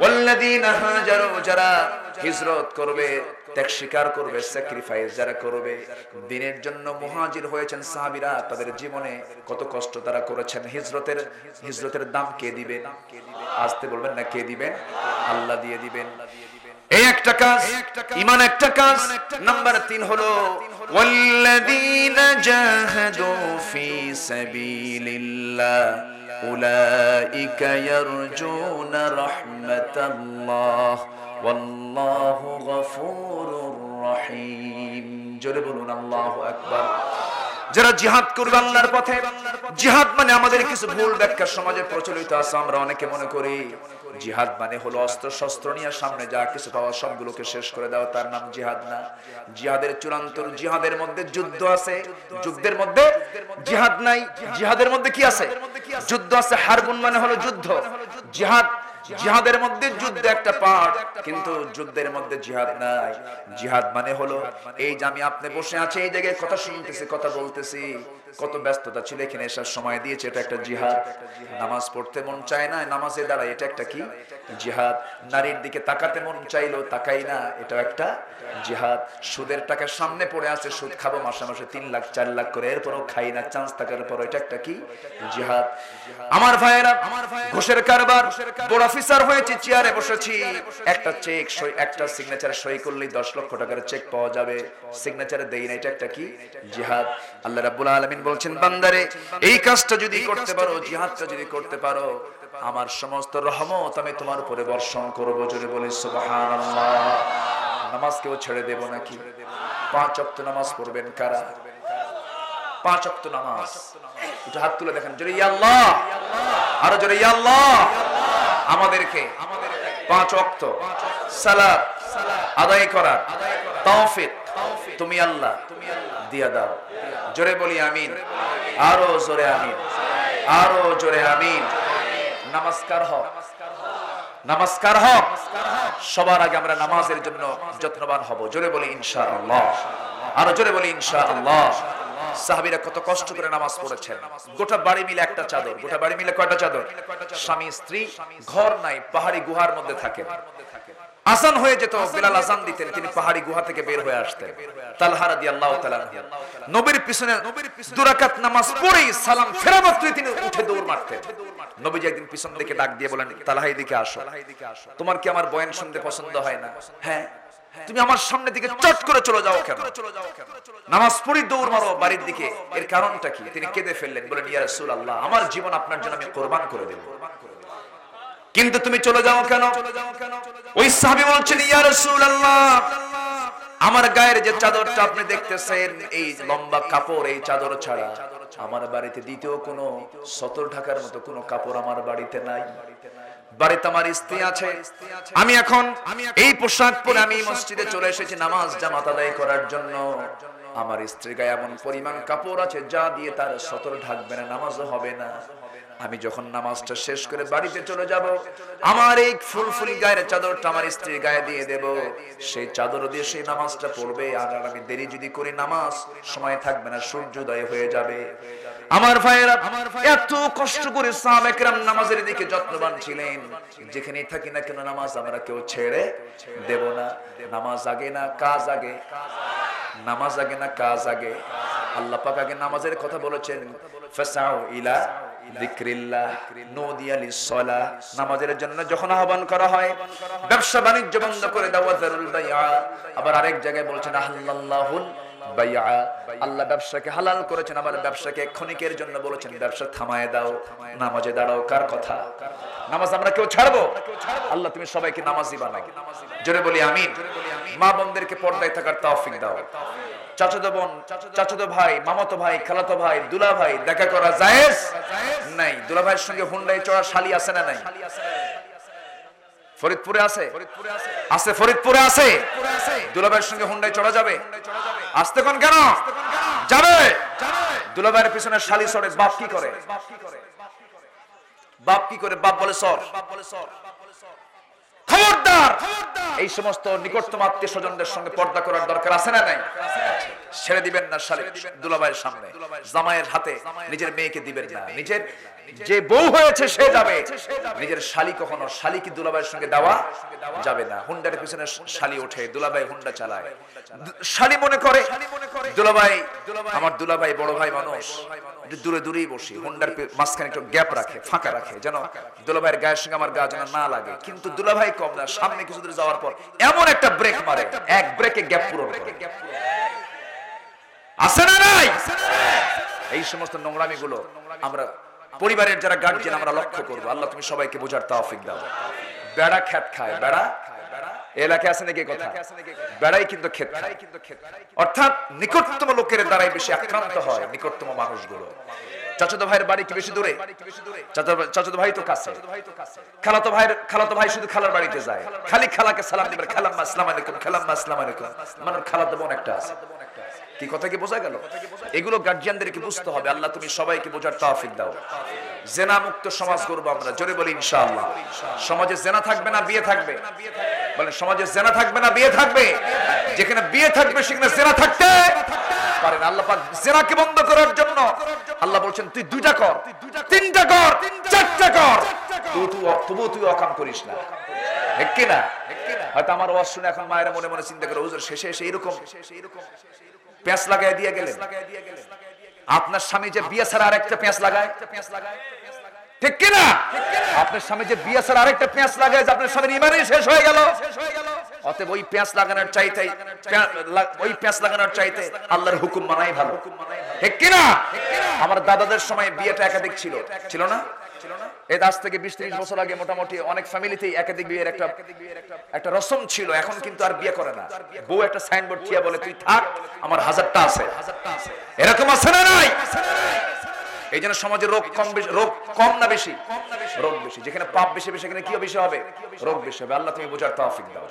ওয়াল্লাযীনা হাজারু, যারা হিজরত করবে, ত্যাগ স্বীকার করবে, স্যাক্রিফাইস যারা করবে, দ্বীনের জন্য মুহাজির হয়েছেন সাহাবীরা, তাদের জীবনে কত কষ্ট তারা করেছেন। হিজরতের দাম কে দিবেন? আসতে বলবেন না, কে দিবেন? আল্লাহ দিয়ে দিবেন। এই একটা কাজ, ঈমান একটা কাজ। নাম্বার 3 হলো ওয়াল্লাযীনা জাহাদু ফি সাবিলিল্লাহ উলাইকা ইয়ারজুনা রাহমাতাল্লাহ ওয়াল্লাহু গফুরুর রহিম। জোরে বলুন আল্লাহু আকবার। যারা জিহাদ করবে আল্লাহর পথে, জিহাদ মানে আমাদের কিছু ভুল ব্যাখ্যা সমাজে প্রচলিত আছে। আমরা অনেকে মনে করি জিহাদ মানে হলো অস্ত্র শস্ত্র নিয়ে সামনে যা কিছু পাওয়া সবগুলোকে শেষ করে দেওয়া, তার নাম জিহাদ না। জিহাদের চূড়ান্ত, জিহাদের মধ্যে যুদ্ধ আছে, যুদ্ধের মধ্যে জিহাদ নাই। জিহাদের মধ্যে কি আছে? যুদ্ধ আছে। হারবুন মানে হলো যুদ্ধ। জিহাদের মধ্যে যুদ্ধ একটা পার্ট, কিন্তু যুদ্ধের মধ্যে জিহাদ নাই। জিহাদ মানে হলো এই যে আমি আপনি বসে আছি, এই জায়গায় কথা শুনতেছি, কথা বলতেছি, কত ব্যস্ততা ছিল, এখানে এসার সময় দিয়েছে, এটা একটা জিহাদ। নামাজ পড়তে মন চায় না, নামাজে দাঁড়ায়, এটা একটা কি? জিহাদ। নারীর দিকে তাকাতে মন চাইলো, তাকাই না, এটা একটা জিহাদ। সুদের টাকা সামনে পড়ে আছে, সুদ খাবো মাসে মাসে 3 লাখ 4 লাখ করে, এরপরও খাই না, চান্স থাকার পর, এটা একটা কি? জিহাদ। আমার ভাইয়েরা, ঘুষের কারবার, বড় অফিসার হয়েছে, চেয়ারে বসেছি, একটা চেক সই, একটা সিগনেচার সই করলেই 10 লক্ষ টাকার চেক পাওয়া যাবে, সিগনেচারে দেই না, এটা একটা কি? জিহাদ। আল্লাহ রাব্বুল আলামিন বলছেন, বান্দারে এই কাজটা যদি করতে পারো, জিহাদটা যদি করতে পারো, আমার সমস্ত রহমত আমি তোমার উপরে বর্ষণ করব। জোরে বলি সুবহানাল্লাহ। নামাজ কেউ ছেড়ে দেব নাকি? 5 ওয়াক্ত নামাজ পড়বেন কারা? 5 ওয়াক্ত নামাজ, একটু হাত তুলে দেখেন জোরে, ইয়া আল্লাহ, আরো জোরে ইয়া আল্লাহ। আমাদেরকে 5 ওয়াক্ত সালাত আদায় করার তৌফিক তুমি আল্লাহ দিয়া দাও। জোরে বলি আমিন, আরো জোরে আমিন, আরো জোরে আমিন। নমস্কার হক, নমস্কার হক। সবার আগে আমরা নামাজের জন্য যত্নবান হব। জোরে বলি ইনশাআল্লাহ, আরো জোরে বলি ইনশাআল্লাহ। সাহাবীরা কত কষ্ট করে নামাজ পড়েছেন। গোটা বাড়ি মিলে একটা চাদর, গোটা বাড়ি মিলে কয়টা চাদর? স্বামী স্ত্রী, ঘর নাই, পাহাড়ি গুহার মধ্যে থাকেন। আজান হয়ে যেত, বিলাল আজান দিতেন, তিনি পাহাড়ি গুহা থেকে বের হয়ে আসতেন। তালহা রাদিয়াল্লাহু তাআলা নবীর পিছনে 2 রাকাত নামাজ পড়েই সালাম ফেরা মাত্রই তিনি উঠে দৌড় মারতেন। নবীজি একদিন পিছন দিকে ডাক দিয়ে বলেন, তালহা এদিকে আসো, তোমার কি আমার বয়ান শুনতে পছন্দ হয় না? হ্যাঁ। তুমি আমার সামনে দিকে চট করে চলে যাও কেন? নামাজ পড়ি দৌড় মারো বাড়ির দিকে, এর কারণটা কি? তিনি কেঁদে ফেললেন, বলেন, ইয়া রাসূলুল্লাহ, আমার জীবন আপনার জন্য আমি কুরবান করে দেব, কিন্তু তুমি চলে যাও কেন? ওই সাহাবী বলছেন, ইয়া রাসূলুল্লাহ, আমার গায়ের যে চাদরটা আপনি দেখতেছেন, এই লম্বা কাপড়, এই চাদর ছাড়া আমার বাড়িতে দ্বিতীয় কোনো সতর ঢাকার মতো কোনো কাপড় আমার বাড়িতে নাই। বাড়িতে আমার স্ত্রী আছে, আমি এখন এই পোশাক পরে আমি মসজিদে চলে এসেছি নামাজ জামাত আদায় করার জন্য। আমার স্ত্রীর গায়ে এমন পরিমাণ কাপড় আছে যা দিয়ে তার সতর ঢাকবে না, নামাজও হবে না। আমি যখন নামাজটা শেষ করে বাড়িতে চলে যাব, আমার এই ফুলফুলি গায়ের চাদরটা আমার স্ত্রীর গায়ে দিয়ে দেব, সেই চাদর দিয়ে সেই নামাজটা পড়বে। আর আমি দেরি যদি করি, নামাজ সময় থাকবে না, সূর্যোদয় হয়ে যাবে। আমার ভাইয়েরা, এত কষ্ট করে সাহাবা কেরাম নামাজের দিকে যত্নবান ছিলেন। যেখানেই থাকি না কেন নামাজ আমরা কেউ ছেড়ে দেব না। নামাজ আগে না কাজ আগে? নামাজ আগে না কাজ আগে? আল্লাহ পাক আগে নামাজের কথা বলেছেন, ফাসাউ ইলা যিকরিল্লাহ নুদিয়া লিসসালাহ। নামাজের জন্য যখন আহ্বান করা হয়, ব্যবসা বাণিজ্য বন্ধ করে দাও, ওয়াজারুল বাইআ। আবার আরেক জায়গায় বলছেন, আহাল্লাল্লাহুল বাইআ, আল্লাহ ব্যবসাকে হালাল করেছেন। আবার ব্যবসাকে ক্ষণিকের জন্য বলেছেন, ব্যবসা থামায় দাও, নামাজে দাঁড়াও। কার কথা? নামাজ আমরা কেউ ছাড়বো? আল্লাহ তুমি সবাইকে নামাজি বানাও। জোরে বলি আমিন। মা বোনদেরকে পর্দায় থাকার তৌফিক দাও। চাচাতো বোন, চাচাতো ভাই, মামাতো ভাই, খালাতো ভাই, দুলা ভাই দেখা করা জায়েজ নাই। দুলা ভাইয়ের সঙ্গে হুন্ডায় চড়া শালি আছে না নাই? ফরিদপুরে আছে, আছে ফরিদপুরে আছে। দুলা ভাইয়ের সঙ্গে হুন্ডায় চড়া যাবে? আসতে কোন কেন যাবে? দুলা ভাইয়ের পিছনে শালি চড়ে, বাপ কি করে? বাপ কি করে? বাপ বলে সর। খবরদার এই সমস্ত নিকটতম আত্মীয় স্বজনদের সঙ্গে পর্দা করার দরকার আছে না নাই? ছেড়ে দিবেন না শালি দুলাভাইয়ের সামনে, জামাইয়ের হাতে নিজের মেয়েকে দিবেন না। নিজের যে বউ হয়েছে সে যাবে, নিজের শালি কখনো শালিকে দুলাভাইয়ের সঙ্গে দেওয়া যাবে না। হুন্ডার পিছনে শালি ওঠে, দুলাভাই হুন্ডা চালায়, শালি মনে করে দুলাভাই আমার দুলাভাই বড় ভাই মানুষ, একটু দূরে দূরেই বসি, হুন্ডার মাঝখানে একটু গ্যাপ রাখে, ফাঁকা রাখে, যেন দুলাভাইয়ের গায়ের সঙ্গে আমার গা যেন না লাগে। কিন্তু দুলাভাই কম না, সামনে কিছু দূর যাওয়ার পর এমন একটা ব্রেক মারে, এক ব্রেকে গ্যাপ পূরণ করে। আছে না নাই? এই সমস্ত নোংরামি গুলো আমরা পরিবারের যারা গার্জিয়ান আমরা লক্ষ্য করবো। আল্লাহ তুমি সবাইকে বোঝার তৌফিক দাও। বেড়া খেত খায়, বেড়া এলাকায় আছে নাকি কথা? বেড়াই কিন্তু খেত খায়, অর্থাৎ নিকটতম লোকের দ্বারাই বেশি আক্রান্ত হয় নিকটতম মানুষগুলো। চাচাতো ভাইয়ের বাড়ি কি বেশি দূরে? চাচাতো ভাই তো কাছে। খালাতো ভাই শুধু খালার বাড়িতে যায়, খালি খালাকে সালাম দিবে, খালাম্মা আসসালামু আলাইকুম, খালাম্মা আসসালামু আলাইকুম। মানে খালাতো বোন একটা আছে। কি কথা কি বোঝা গেল? এগুলো গার্জিয়ানদেরকে বুঝতে হবে। আল্লাহ তুমি সবাইকে বোঝার তৌফিক দাও। জেনা মুক্ত সমাজ করব আমরা, জোরে বলি ইনশাআল্লাহ। সমাজে জেনা থাকবে না বিয়ে থাকবে? বলেন সমাজে জেনা থাকবে না বিয়ে থাকবে? যেখানে বিয়ে থাকবে সেখানে জেনা থাকতে পারে না। আল্লাহ পাক জেনাকে বন্ধ করার জন্য আল্লাহ বলছেন তুই দুইটা কর, তিনটা কর, চারটা কর, তবুও তুই অকাম করিস না। ঠিক কি না? হয়তো আমার ওয়াজ শুনে এখন মায়েরা মনে মনে চিন্তা করে হুজুর শেষে এসে এরকম পেঁচ লাগাই দিয়ে গেলেন। আপনার স্বামী যে বিয়ে ছাড়া আরেকটা পেঁচ লাগায়, ঠিক কি না? আপনার স্বামী যে বিয়ে ছাড়া আরেকটা পেঁচ লাগায়, আপনার স্বামীর ঈমানই শেষ হয়ে গেল। অতএব ওই পেঁচ লাগানোর চাইতে আল্লাহর হুকুম মানাই ভালো, ঠিক কি না? আমার দাদাদের সময় বিয়েটা একাধিক ছিল না? এই আজ থেকে 20-30 বছর আগে মোটামুটি অনেক ফ্যামিলিতেই একাধিক বিয়ের একটা রসম ছিল। এখন কিন্তু আর বিয়ে করে না। বউ একটা সাইনবোর্ড ঠিয়া বলে তুই থাক, আমার 1000টা আছে। এরকম আছে না নাই? এই জন্য সমাজে রোগ কম না বেশি? রোগ বেশি। যেখানে পাপ বেশি সেখানে কি বেশি হবে? রোগ বেশি হবে। আল্লাহ তুমি বোঝার তৌফিক দাও।